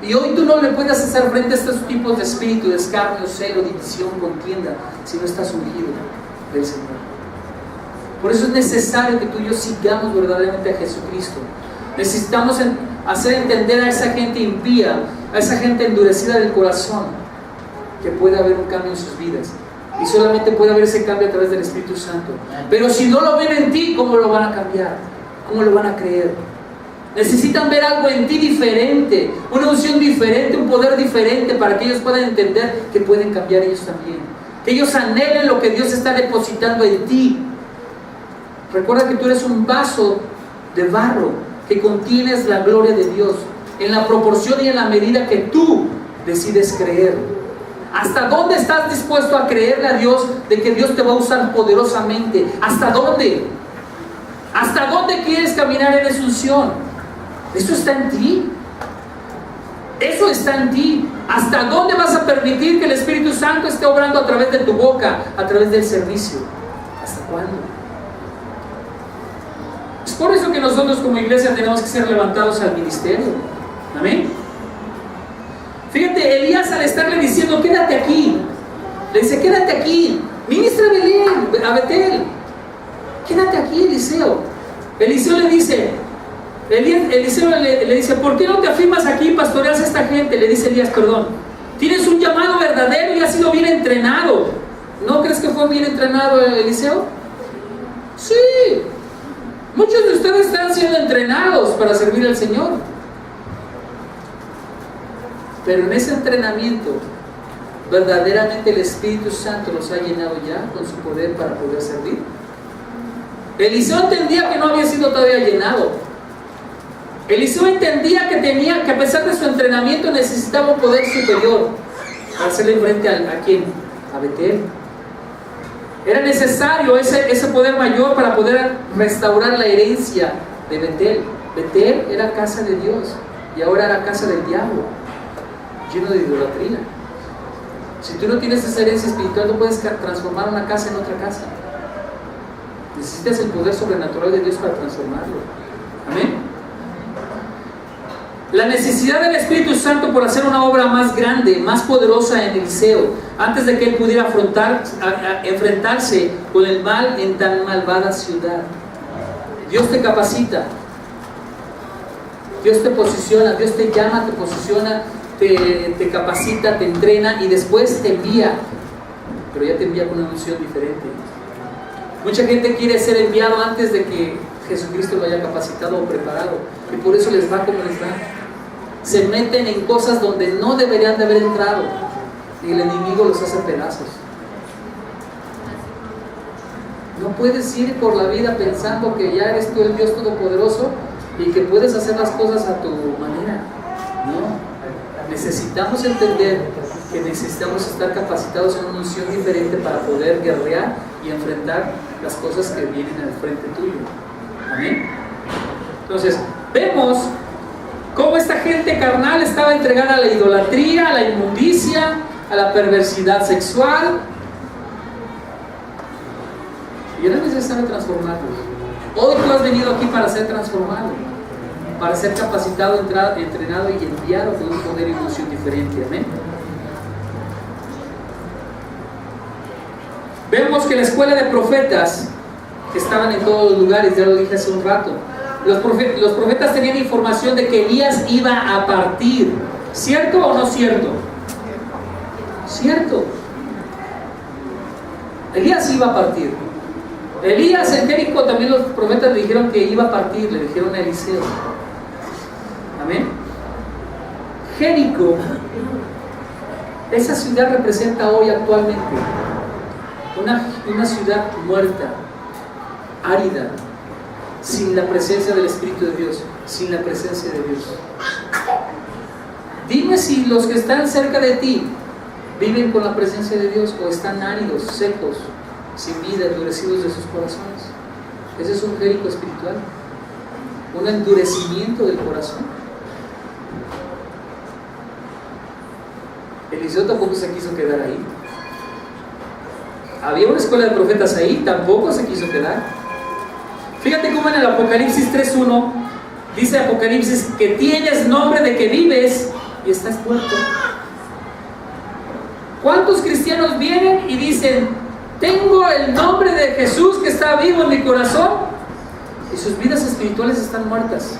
Y hoy tú no le puedes hacer frente a estos tipos de espíritu, de escarnio, celo, división, contienda, si no estás ungido del Señor. Por eso es necesario que tú y yo sigamos verdaderamente a Jesucristo. Necesitamos hacer entender a esa gente impía, a esa gente endurecida del corazón, que puede haber un cambio en sus vidas. Y solamente puede haber ese cambio a través del Espíritu Santo. Pero si no lo ven en ti, ¿cómo lo van a cambiar? ¿Cómo lo van a creer? Necesitan ver algo en ti diferente, una unción diferente, un poder diferente, para que ellos puedan entender que pueden cambiar ellos también. Que ellos anhelen lo que Dios está depositando en ti. Recuerda que tú eres un vaso de barro que contienes la gloria de Dios en la proporción y en la medida que tú decides creer. ¿Hasta dónde estás dispuesto a creerle a Dios de que Dios te va a usar poderosamente? ¿Hasta dónde? ¿Hasta dónde quieres caminar en esa unción? Eso está en ti. Eso está en ti. ¿Hasta dónde vas a permitir que el Espíritu Santo esté obrando a través de tu boca, a través del servicio? ¿Hasta cuándo? Es por eso que nosotros como iglesia tenemos que ser levantados al ministerio. Amén. Fíjate, Elías al estarle diciendo, quédate aquí, le dice, quédate aquí, ministra a Betel, quédate aquí, Eliseo. Eliseo le dice, ¿por qué no te afirmas aquí y pastoreas a esta gente? Le dice Elías, perdón, tienes un llamado verdadero y has sido bien entrenado. ¿No crees que fue bien entrenado Eliseo? Sí, muchos de ustedes están siendo entrenados para servir al Señor. Pero en ese entrenamiento, verdaderamente el Espíritu Santo los ha llenado ya con su poder para poder servir. Eliseo entendía que no había sido todavía llenado. Eliseo entendía que a pesar de su entrenamiento necesitaba un poder superior para hacerle frente a ¿quién? A Betel. Era necesario ese poder mayor para poder restaurar la herencia de Betel. Betel era casa de Dios y ahora era casa del diablo, lleno de idolatría. Si tú no tienes esa herencia espiritual, no puedes transformar una casa en otra casa. Necesitas el poder sobrenatural de Dios para transformarlo. Amén. La necesidad del Espíritu Santo por hacer una obra más grande, más poderosa en Eliseo, antes de que él pudiera enfrentarse con el mal en tan malvada ciudad. Dios te capacita, Dios te posiciona, Dios te llama, te posiciona, te capacita, te entrena y después te envía, pero ya te envía con una unción diferente. Mucha gente quiere ser enviado antes de que Jesucristo lo haya capacitado o preparado, y por eso les va como les va. Se meten en cosas donde no deberían de haber entrado y el enemigo los hace pedazos. No puedes ir por la vida pensando que ya eres tú el Dios Todopoderoso y que puedes hacer las cosas a tu manera. No. Necesitamos entender que necesitamos estar capacitados en una unción diferente para poder guerrear y enfrentar las cosas que vienen al frente tuyo. Amén. Entonces, vemos cómo esta gente carnal estaba entregada a la idolatría, a la inmundicia, a la perversidad sexual. Y era necesario transformarlos. Hoy tú has venido aquí para ser transformado, para ser capacitado, entrenado y enviado con un poder y unción diferente. Amén. Vemos que la escuela de profetas estaban en todos los lugares, ya lo dije hace un rato. Los profetas tenían información de que Elías iba a partir. ¿Cierto o no cierto? Cierto. Elías iba a partir. Elías en Jericó también los profetas le dijeron que iba a partir, le dijeron a Eliseo. Amén. Jericó, esa ciudad representa hoy actualmente una ciudad muerta, árida, sin la presencia del Espíritu de Dios, sin la presencia de Dios. Dime si los que están cerca de ti viven con la presencia de Dios o están áridos, secos, sin vida, endurecidos de sus corazones. Ese es un Jericó espiritual, un endurecimiento del corazón. Eliseo tampoco se quiso quedar ahí. Había una escuela de profetas ahí, tampoco se quiso quedar. Fíjate cómo en el Apocalipsis 3:1 dice Apocalipsis que tienes nombre de que vives y estás muerto. ¿Cuántos cristianos vienen y dicen, tengo el nombre de Jesús que está vivo en mi corazón? Y sus vidas espirituales están muertas,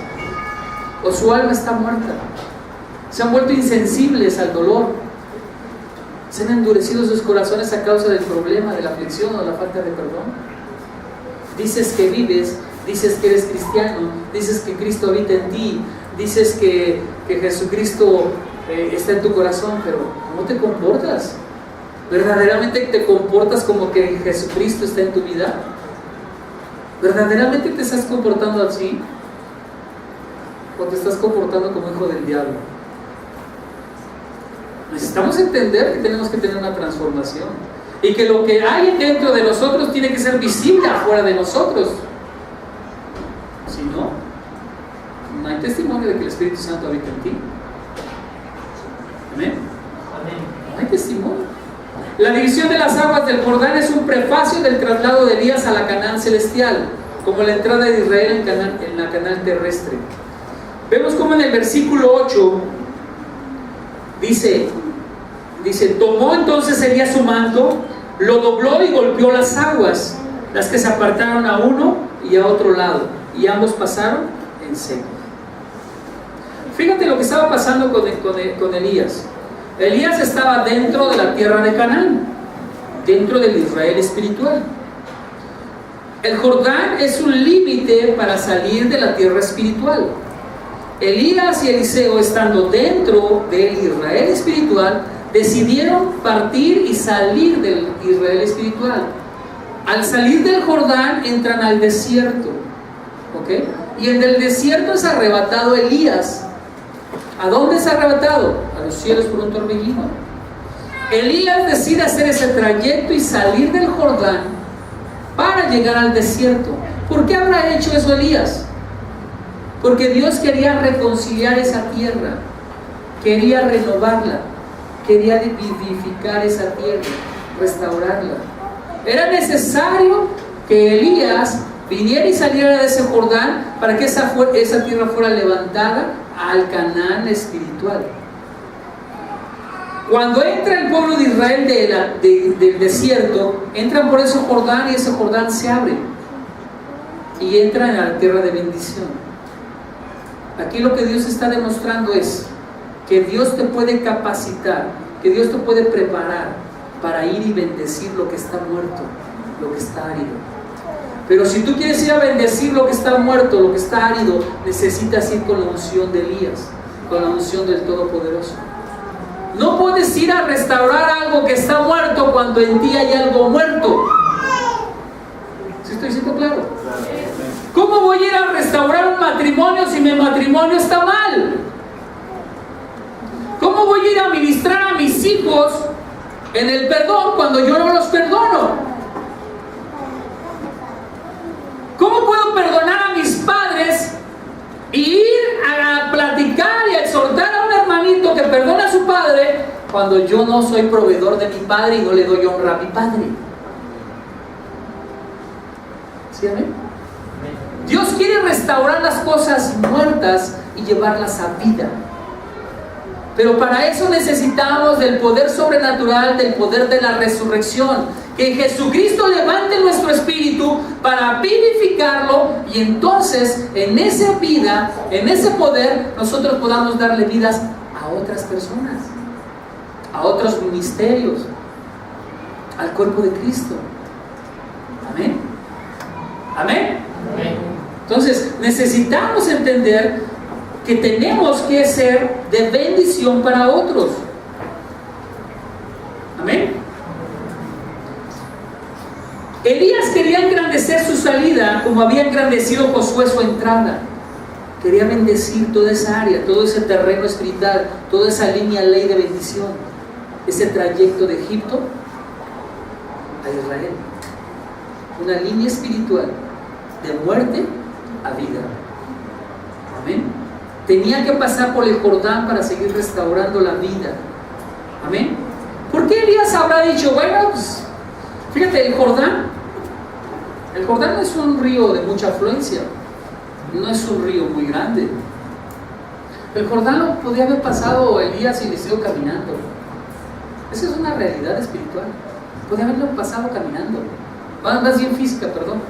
o su alma está muerta. Se han vuelto insensibles al dolor. Se han endurecido sus corazones a causa del problema, de la aflicción o la falta de perdón. Dices que vives, dices que eres cristiano, dices que Cristo habita en ti, dices que Jesucristo está en tu corazón, pero ¿cómo te comportas? ¿Verdaderamente te comportas como que Jesucristo está en tu vida? ¿Verdaderamente te estás comportando así? ¿O te estás comportando como hijo del diablo? Necesitamos entender que tenemos que tener una transformación y que lo que hay dentro de nosotros tiene que ser visible afuera de nosotros. Si no, no hay testimonio de que el Espíritu Santo habita en ti. Amén. No hay testimonio. La división de las aguas del Jordán es un prefacio del traslado de Elías a la Canaán celestial, como la entrada de Israel en la Canaán terrestre. Vemos como en el versículo 8 dice, tomó entonces Elías su manto, lo dobló y golpeó las aguas, las que se apartaron a uno y a otro lado, y ambos pasaron en seco. Fíjate lo que estaba pasando con Elías. Elías estaba dentro de la tierra de Canaán, dentro del Israel espiritual. El Jordán es un límite para salir de la tierra espiritual. Elías y Eliseo, estando dentro del Israel espiritual, decidieron partir y salir del Israel espiritual. Al salir del Jordán entran al desierto, ¿ok? Y en el desierto es arrebatado Elías. ¿A dónde es arrebatado? A los cielos por un torbellino. Elías decide hacer ese trayecto y salir del Jordán para llegar al desierto. ¿Por qué habrá hecho eso Elías? Porque Dios quería reconciliar esa tierra, quería renovarla, quería vivificar esa tierra, restaurarla. Era necesario que Elías viniera y saliera de ese Jordán para que esa tierra fuera levantada al Canaán espiritual. Cuando entra el pueblo de Israel del desierto, entran por ese Jordán y ese Jordán se abre y entran a la tierra de bendición. Aquí lo que Dios está demostrando es que Dios te puede capacitar, que Dios te puede preparar para ir y bendecir lo que está muerto, lo que está árido. Pero si tú quieres ir a bendecir lo que está muerto, lo que está árido, necesitas ir con la unción de Elías, con la unción del Todopoderoso. No puedes ir a restaurar algo que está muerto cuando en ti hay algo muerto. ¿Sí estoy siendo claro? ¿Cómo voy a ir a restaurar un matrimonio si mi matrimonio está mal? ¿Cómo voy a ir a ministrar a mis hijos en el perdón cuando yo no los perdono? ¿Cómo puedo perdonar a mis padres y ir a platicar y a exhortar a un hermanito que perdona a su padre cuando yo no soy proveedor de mi padre y no le doy honra a mi padre? ¿Sí, amén? Dios quiere restaurar las cosas muertas y llevarlas a vida. Pero para eso necesitamos del poder sobrenatural, del poder de la resurrección. Que Jesucristo levante nuestro espíritu para vivificarlo y entonces en esa vida, en ese poder, nosotros podamos darle vidas a otras personas, a otros ministerios, al cuerpo de Cristo. Amén. Amén. Amén. Entonces necesitamos entender que tenemos que ser de bendición para otros. Amén. Elías quería engrandecer su salida como había engrandecido Josué su entrada. Quería bendecir toda esa área, todo ese terreno espiritual, toda esa línea ley de bendición, ese trayecto de Egipto a Israel. Una línea espiritual de muerte a vida. Amén. Tenía que pasar por el Jordán para seguir restaurando la vida. Amén. ¿Por qué Elías habrá dicho, bueno, pues fíjate, el Jordán no es un río de mucha afluencia, no es un río muy grande. El Jordán lo podía haber pasado Elías y Eliseo caminando. Esa es una realidad espiritual. Podía haberlo pasado caminando, más bien física, perdón.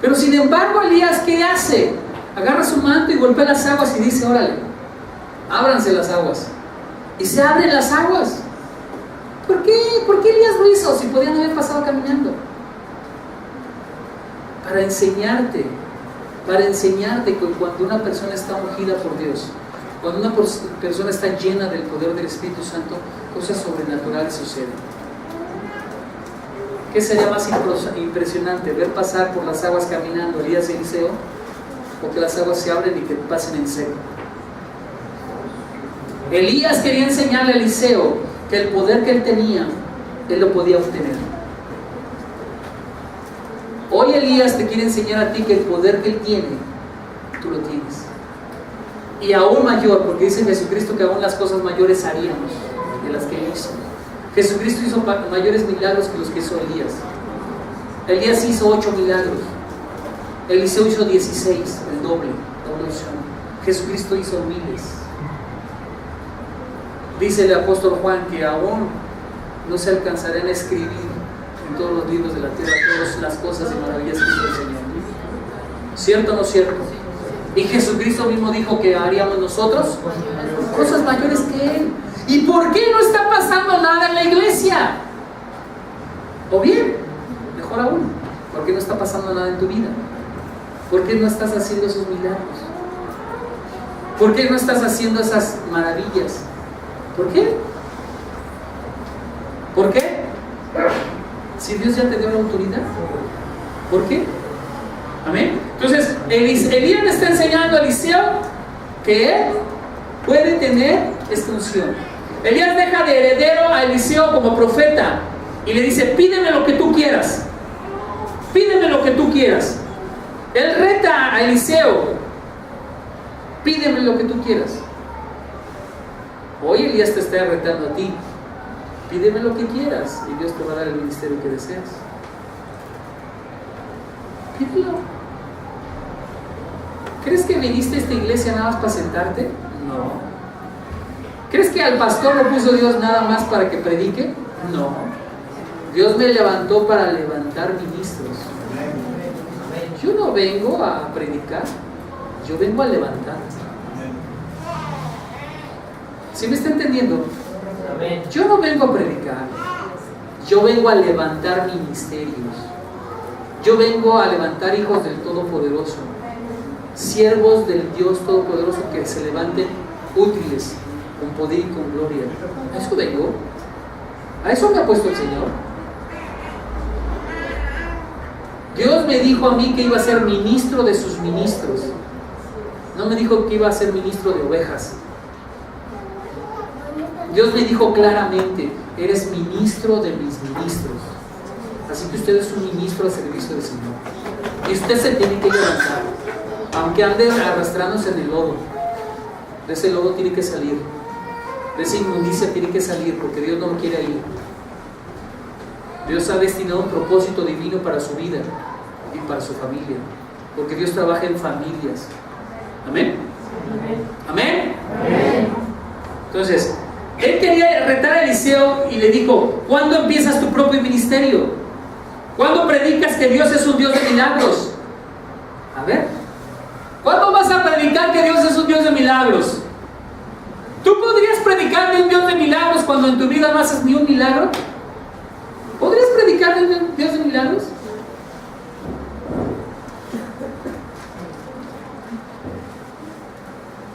Pero sin embargo Elías, ¿qué hace? Agarra su manto y golpea las aguas y dice, órale, ábranse las aguas. Y se abren las aguas. ¿Por qué Elías lo hizo si podían haber pasado caminando? Para enseñarte que cuando una persona está ungida por Dios, cuando una persona está llena del poder del Espíritu Santo, cosas sobrenaturales suceden. ¿Qué sería más impresionante? ¿Ver pasar por las aguas caminando Elías y Eliseo? ¿O que las aguas se abren y que pasen en seco? Elías quería enseñarle a Eliseo que el poder que él tenía, él lo podía obtener. Hoy Elías te quiere enseñar a ti que el poder que él tiene, tú lo tienes. Y aún mayor, porque dice Jesucristo que aún las cosas mayores haríamos de las que él hizo. Jesucristo hizo mayores milagros que los que hizo Elías. Elías hizo 8 milagros. Eliseo hizo 16, el doble, doble unción. Jesucristo hizo miles. Dice el apóstol Juan que aún no se alcanzarán a escribir en todos los libros de la tierra todas las cosas y maravillas que hizo el Señor. ¿Cierto o no cierto? Y Jesucristo mismo dijo que haríamos nosotros cosas mayores que Él. ¿Y por qué no está pasando nada en la iglesia? O bien, mejor aún, ¿por qué no está pasando nada en tu vida? ¿Por qué no estás haciendo esos milagros? ¿Por qué no estás haciendo esas maravillas? ¿Por qué? ¿Por qué? Si Dios ya te dio la autoridad. ¿Por qué? Amén. Entonces, Elías le está enseñando a Eliseo que él puede tener esta unción. Elías deja de heredero a Eliseo como profeta y le dice: pídeme lo que tú quieras. Pídeme lo que tú quieras. Él reta a Eliseo: pídeme lo que tú quieras. Hoy Elías te está retando a ti: pídeme lo que quieras y Dios te va a dar el ministerio que deseas. Pídelo. ¿Crees que viniste a esta iglesia nada más para sentarte? No. ¿Crees que al pastor lo puso Dios nada más para que predique? No. Dios me levantó para levantar ministros. Yo no vengo a predicar, yo vengo a levantar. ¿Sí me está entendiendo? Yo no vengo a predicar, yo vengo a levantar ministerios. Yo vengo a levantar hijos del Todopoderoso, siervos del Dios Todopoderoso que se levanten útiles, con poder y con gloria. A eso vengo. A eso me ha puesto el Señor. Dios me dijo a mí que iba a ser ministro de sus ministros. No me dijo que iba a ser ministro de ovejas. Dios me dijo claramente: eres ministro de mis ministros. Así que usted es un ministro al servicio del Señor. Y usted se tiene que levantar. Aunque ande arrastrándose en el lodo, de ese lodo tiene que salir. De esa inmundicia tiene que salir, porque Dios no lo quiere ahí. Dios ha destinado un propósito divino para su vida y para su familia, porque Dios trabaja en familias. ¿Amén? ¿Amén? ¿Amén? Entonces, él quería retar a Eliseo y le dijo: ¿cuándo empiezas tu propio ministerio? ¿Cuándo predicas que Dios es un Dios de milagros? A ver, ¿cuándo vas a predicar que Dios es un Dios de milagros? ¿Tú podrías predicar de un Dios de milagros cuando en tu vida no haces ni un milagro? ¿Podrías predicar de un Dios de milagros?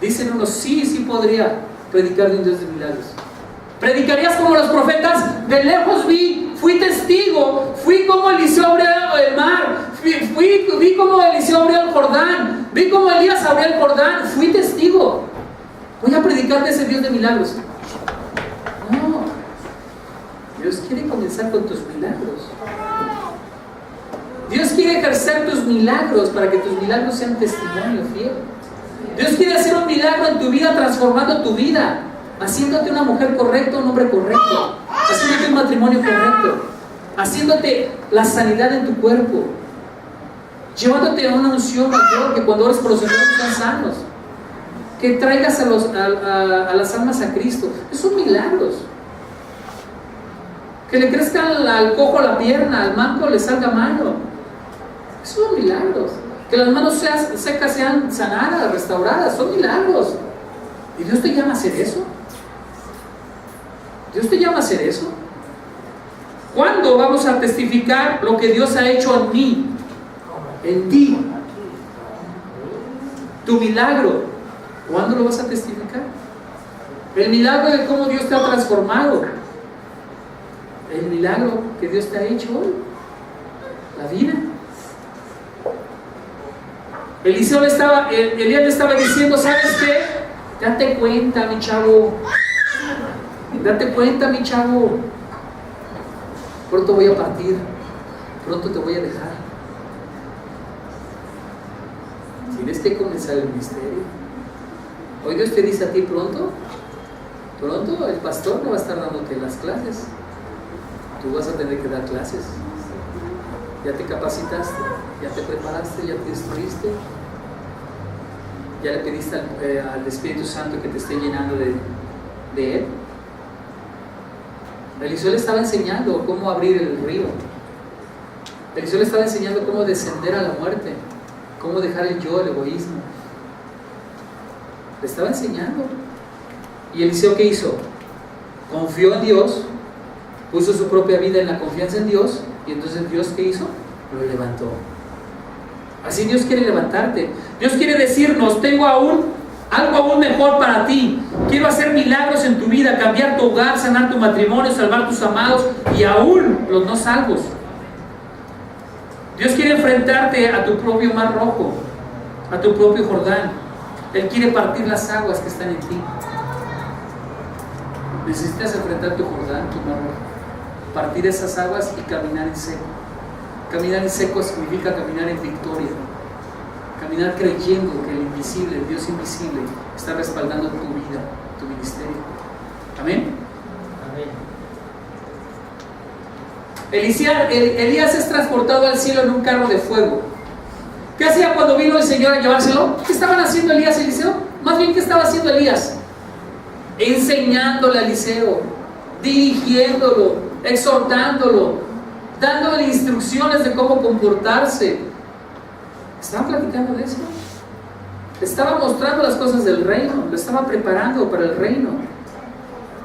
Dicen unos: sí podría predicar de un Dios de milagros. ¿Predicarías como los profetas? De lejos fui testigo, fui como Eliseo abrió el mar, vi como Eliseo abrió el Jordán, vi como Elías abrió el Jordán, fui testigo. Voy a predicar de ese Dios de milagros. No. Dios quiere comenzar con tus milagros. Dios quiere ejercer tus milagros para que tus milagros sean testimonio fiel. Dios quiere hacer un milagro en tu vida, transformando tu vida, haciéndote una mujer correcta, un hombre correcto, haciéndote un matrimonio correcto, haciéndote la sanidad en tu cuerpo, llevándote a una unción mayor, que cuando ores por los enfermos sean sanos, que traigas a las almas a Cristo. Esos son milagros. Que le crezca al cojo la pierna, al manco le salga mano. Esos son milagros. Que las manos secas sean sanadas, restauradas, son milagros. ¿Y Dios te llama a hacer eso? ¿Dios te llama a hacer eso? ¿Cuándo vamos a testificar lo que Dios ha hecho en mí? En ti. Tu milagro, ¿cuándo lo vas a testificar? El milagro de cómo Dios te ha transformado. El milagro que Dios te ha hecho hoy. La vida. Elías le estaba diciendo: ¿sabes qué? Date cuenta, mi chavo. Date cuenta, mi chavo. Pronto voy a partir. Pronto te voy a dejar. Tienes que comenzar el ministerio. Hoy Dios te dice a ti pronto. Pronto el pastor no va a estar dándote las clases. Tú vas a tener que dar clases. Ya te capacitaste, ya te preparaste, ya te instruiste. Ya le pediste al Espíritu Santo que te esté llenando de Él. Eliseo le estaba enseñando cómo abrir el río. Eliseo le estaba enseñando cómo descender a la muerte, cómo dejar el yo, el egoísmo. Le estaba enseñando. ¿Y Eliseo qué hizo? Confió en Dios, puso su propia vida en la confianza en Dios, y entonces Dios ¿qué hizo? Lo levantó. Así Dios quiere levantarte. Dios quiere decirnos: tengo algo aún mejor para ti. Quiero hacer milagros en tu vida, cambiar tu hogar, sanar tu matrimonio, salvar tus amados y aún los no salvos. Dios quiere enfrentarte a tu propio mar rojo, a tu propio Jordán. Él quiere partir las aguas que están en ti. Necesitas enfrentar tu Jordán, tu mar rojo, partir esas aguas y caminar en seco. Caminar en seco significa caminar en victoria. Caminar creyendo que el invisible, el Dios invisible, está respaldando tu vida, tu ministerio. Amén. Elías es transportado al cielo en un carro de fuego. ¿Qué hacía cuando vino el Señor a llevárselo? ¿Qué estaban haciendo Elías y Eliseo? Más bien, ¿qué estaba haciendo Elías? Enseñándole a Eliseo, dirigiéndolo, exhortándolo, dándole instrucciones de cómo comportarse. Estaba platicando de eso. Estaba mostrando las cosas del reino, lo estaba preparando para el reino.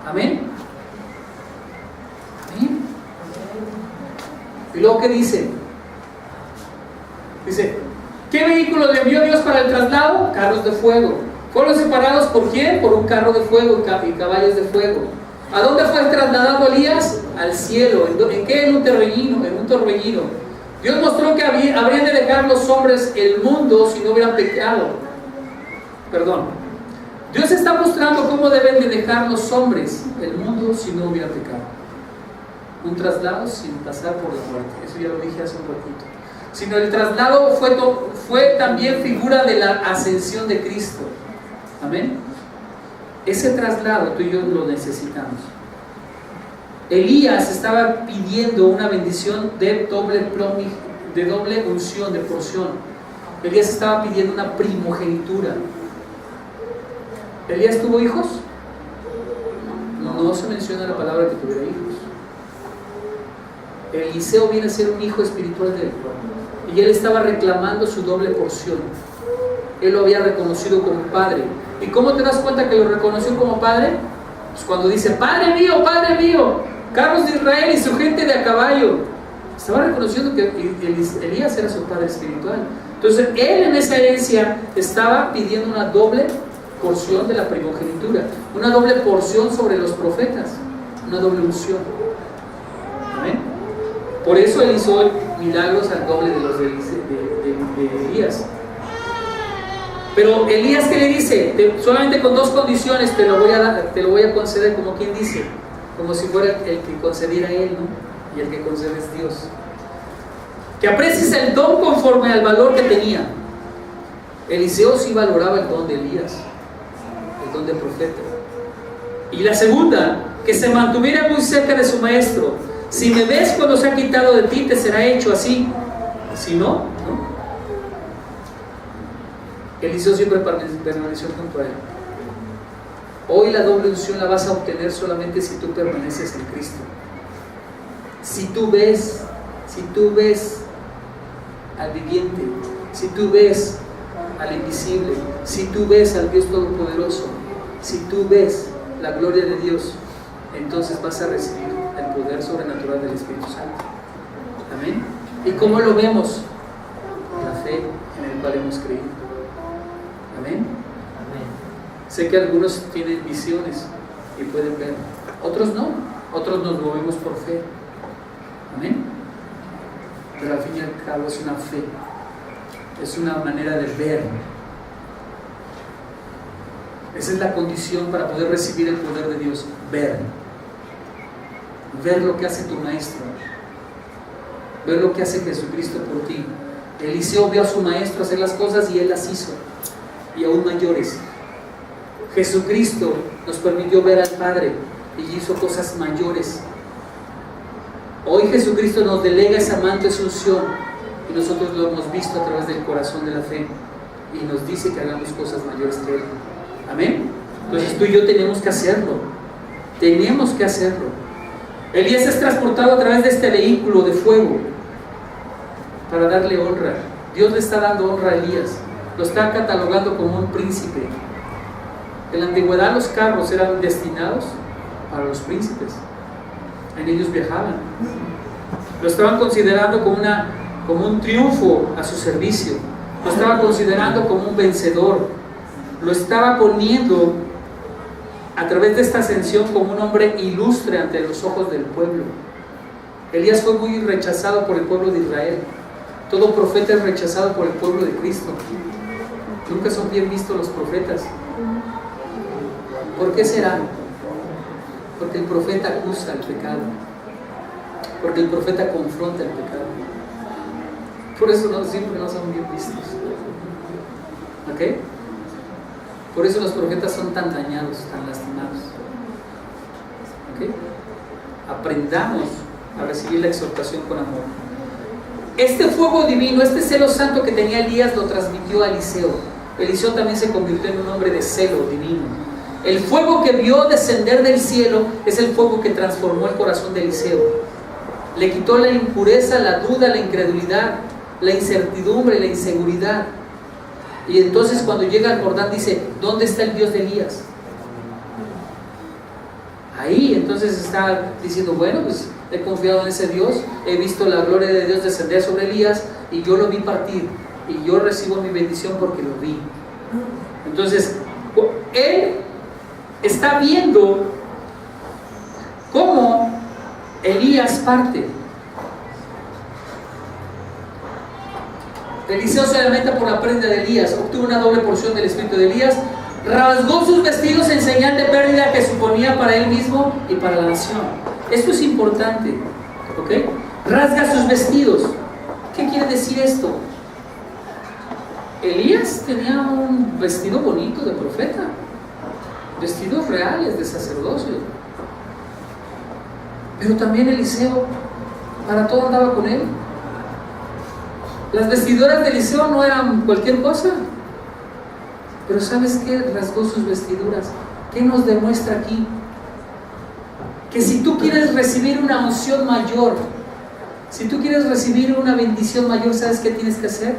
Amén. Amén. Y luego, ¿qué dice? Dice: ¿qué vehículo le envió Dios para el traslado? Carros de fuego. ¿Fueron separados por quién? Por un carro de fuego y caballos de fuego. ¿A dónde fue trasladado Elías? Al cielo. ¿En qué? En un torbellino. Dios mostró que habrían de dejar los hombres el mundo si no hubieran pecado. Dios está mostrando cómo deben de dejar los hombres el mundo si no hubiera pecado. Un traslado sin pasar por la muerte. Eso ya lo dije hace un ratito. Sino el traslado fue también figura de la ascensión de Cristo. Amén. Ese traslado tú y yo lo necesitamos. Elías estaba pidiendo una bendición de doble unción, de porción. Elías estaba pidiendo una primogenitura. ¿Elías tuvo hijos? No se menciona la palabra que tuviera hijos. Eliseo viene a ser un hijo espiritual de él. Y él estaba reclamando su doble porción. Él lo había reconocido como padre. ¿Y cómo te das cuenta que lo reconoció como padre? Pues cuando dice: Padre mío, carros de Israel y su gente de a caballo. Estaba reconociendo que Elías era su padre espiritual. Entonces él en esa herencia estaba pidiendo una doble porción de la primogenitura, una doble porción sobre los profetas, una doble unción. Amén. Por eso él hizo milagros al doble de los de Elías. Pero Elías, ¿qué le dice? Solamente con dos condiciones te lo voy a conceder, como quien dice, como si fuera el que concediera él, ¿no? Y el que concede es Dios. Que aprecies el don conforme al valor que tenía. Eliseo sí valoraba el don de Elías, el don de profeta. Y la segunda, que se mantuviera muy cerca de su maestro. Si me ves cuando se ha quitado de ti, te será hecho así. Si no, no. Eliseo siempre permaneció junto a él. Hoy la doble unción la vas a obtener solamente si tú permaneces en Cristo. Si tú ves al viviente, si tú ves al invisible, si tú ves al Dios Todopoderoso, si tú ves la gloria de Dios, entonces vas a recibir el poder sobrenatural del Espíritu Santo. Amén. ¿Y cómo lo vemos? La fe en el cual hemos creído. Amén. Amén. Sé que algunos tienen visiones y pueden ver, otros no, otros nos movemos por fe. Amén. Pero al fin y al cabo es una fe, es una manera de ver. Esa es la condición para poder recibir el poder de Dios. Ver lo que hace tu maestro, ver lo que hace Jesucristo por ti. Eliseo vio a su maestro hacer las cosas y él las hizo, y aún mayores. Jesucristo nos permitió ver al Padre y hizo cosas mayores. Hoy Jesucristo nos delega esa manto, esa unción, y nosotros lo hemos visto a través del corazón de la fe, y nos dice que hagamos cosas mayores que Él. Amén. Entonces tú y yo tenemos que hacerlo. Tenemos que hacerlo. Elías es transportado a través de este vehículo de fuego para darle honra. Dios le está dando honra a Elías. Lo está catalogando como un príncipe. En la antigüedad los carros eran destinados para los príncipes. En ellos viajaban. Lo estaban considerando como un triunfo a su servicio. Lo estaba considerando como un vencedor. Lo estaba poniendo a través de esta ascensión como un hombre ilustre ante los ojos del pueblo. Elías fue muy rechazado por el pueblo de Israel. Todo profeta es rechazado por el pueblo de Cristo. Nunca son bien vistos los profetas. ¿Por qué será? Porque el profeta acusa el pecado. Porque el profeta confronta el pecado. Por eso siempre no son bien vistos. ¿Ok? Por eso los profetas son tan dañados, tan lastimados. ¿Ok? Aprendamos a recibir la exhortación con amor. Este fuego divino, este celo santo que tenía Elías, lo transmitió a Eliseo. Eliseo también se convirtió en un hombre de celo divino. El fuego que vio descender del cielo es el fuego que transformó el corazón de Eliseo. Le quitó la impureza, la duda, la incredulidad, la incertidumbre, la inseguridad. Y entonces cuando llega al Jordán dice, ¿dónde está el Dios de Elías? Ahí entonces está diciendo, bueno, pues he confiado en ese Dios, he visto la gloria de Dios descender sobre Elías y yo lo vi partir y yo recibo mi bendición porque lo vi. Entonces él está viendo cómo Elías parte. Eliseo se lamenta por la prenda de Elías, obtuvo una doble porción del espíritu de Elías, rasgó sus vestidos en señal de pérdida que suponía para él mismo y para la nación. Esto es importante, ¿ok? Rasga sus vestidos. ¿Qué quiere decir esto? Elías tenía un vestido bonito de profeta, vestidos reales de sacerdocio, pero también Eliseo para todo andaba con él. Las vestiduras de Eliseo no eran cualquier cosa, pero ¿sabes qué? Rasgó sus vestiduras. ¿Qué nos demuestra aquí? Que si tú quieres recibir una unción mayor, si tú quieres recibir una bendición mayor, ¿sabes qué tienes que hacer?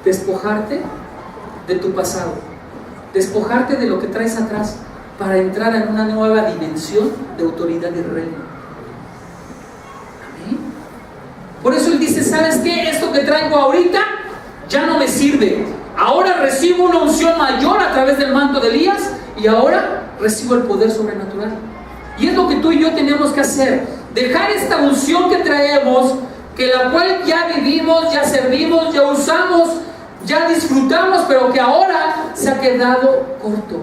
Despojarte de tu pasado, despojarte de lo que traes atrás para entrar en una nueva dimensión de autoridad y reino. Amén. Por eso él dice, ¿sabes qué? Esto que traigo ahorita ya no me sirve. Ahora recibo una unción mayor a través del manto de Elías y ahora recibo el poder sobrenatural. Y es lo que tú y yo tenemos que hacer. Dejar esta unción que traemos, que la cual ya vivimos, ya servimos, ya usamos, ya disfrutamos, pero que ahora se ha quedado corto.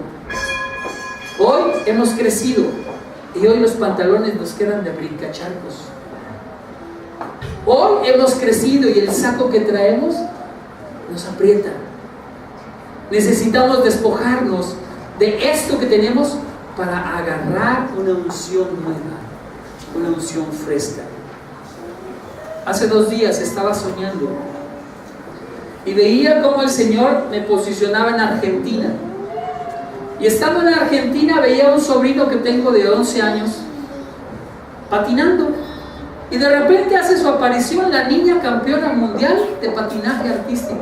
Hoy hemos crecido y hoy los pantalones nos quedan de brincacharcos. Hoy hemos crecido y el saco que traemos nos aprieta. Necesitamos despojarnos de esto que tenemos para agarrar una unción nueva, una unción fresca. Hace 2 días estaba soñando y veía cómo el Señor me posicionaba en Argentina. Y estando en Argentina veía a un sobrino que tengo de 11 años patinando. Y de repente hace su aparición la niña campeona mundial de patinaje artístico.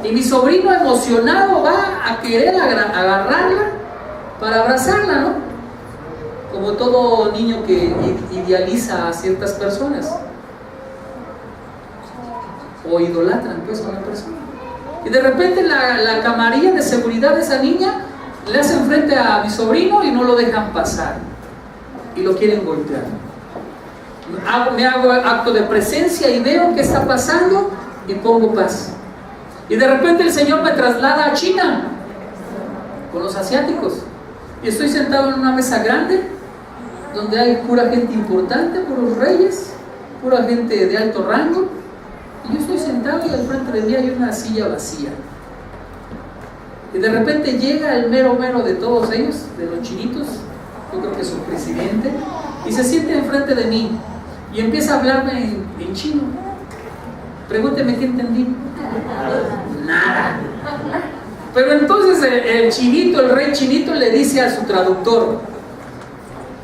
Y mi sobrino emocionado va a querer agarrarla para abrazarla, ¿no? Como todo niño que idealiza a ciertas personas. O idolatran pues a una persona. Y de repente la camarilla de seguridad de esa niña le hacen frente a mi sobrino y no lo dejan pasar. Y lo quieren golpear. Me hago acto de presencia y veo qué está pasando y pongo paz. Y de repente el Señor me traslada a China. con los asiáticos. Y estoy sentado en una mesa grande, donde hay pura gente importante, puros reyes, pura gente de alto rango. Y yo estoy sentado y al frente de mí hay una silla vacía. Y de repente llega el mero de todos ellos, de los chinitos, yo creo que es su presidente, y se siente enfrente de mí y empieza a hablarme en chino. Pregúnteme qué entendí. Nada. Pero entonces el chinito, el rey chinito, le dice a su traductor,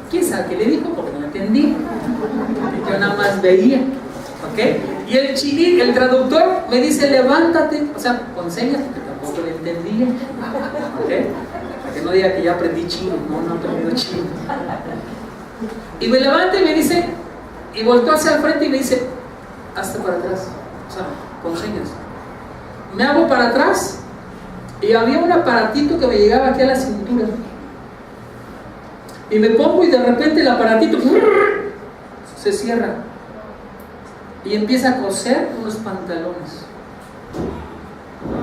¿quién sabe qué le dijo? Porque no entendí. Yo nada más veía. ¿Ok? Y el chinito, el traductor me dice, levántate, o sea, con señas, porque tampoco le entendía. ¿Ok? Para que no diga que ya aprendí chino. No he aprendido chino. Y me levanta y me dice, y volteó hacia el frente y me dice, hazte para atrás. O sea, con señas. Me hago para atrás y había un aparatito que me llegaba aquí a la cintura. Y me pongo y de repente el aparatito se cierra. Y empieza a coser unos pantalones.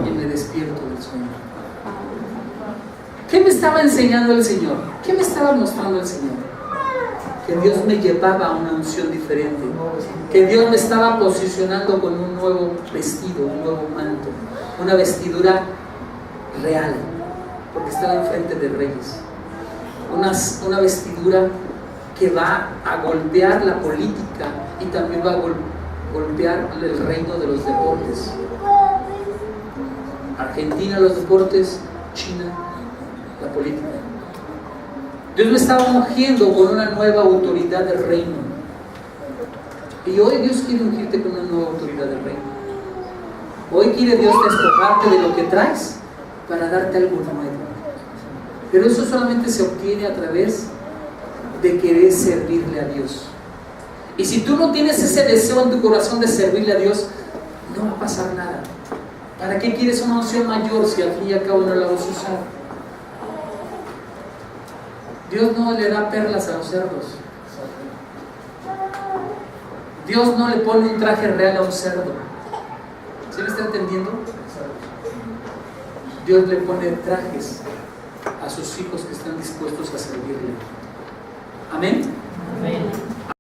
Y me despierto del sueño. ¿Qué me estaba enseñando el Señor? ¿Qué me estaba mostrando el Señor? Que Dios me llevaba a una unción diferente. Que Dios me estaba posicionando con un nuevo vestido, un nuevo manto. Una vestidura real. Porque estaba enfrente de reyes. Una vestidura que va a golpear la política y también va a golpear el reino de los deportes. Argentina los deportes, China la política. Dios me estaba ungiendo con una nueva autoridad del reino. Y hoy Dios quiere ungirte con una nueva autoridad del reino. Hoy quiere Dios despojarte de lo que traes para darte algo nuevo. Pero eso solamente se obtiene a través de querer servirle a Dios. Y si tú no tienes ese deseo en tu corazón de servirle a Dios, no va a pasar nada. ¿Para qué quieres una unción mayor si al fin y al cabo no la vas a usar? Dios no le da perlas a los cerdos. Dios no le pone un traje real a un cerdo. ¿Sí me está entendiendo? Dios le pone trajes a sus hijos que están dispuestos a servirle. Amén. Amén.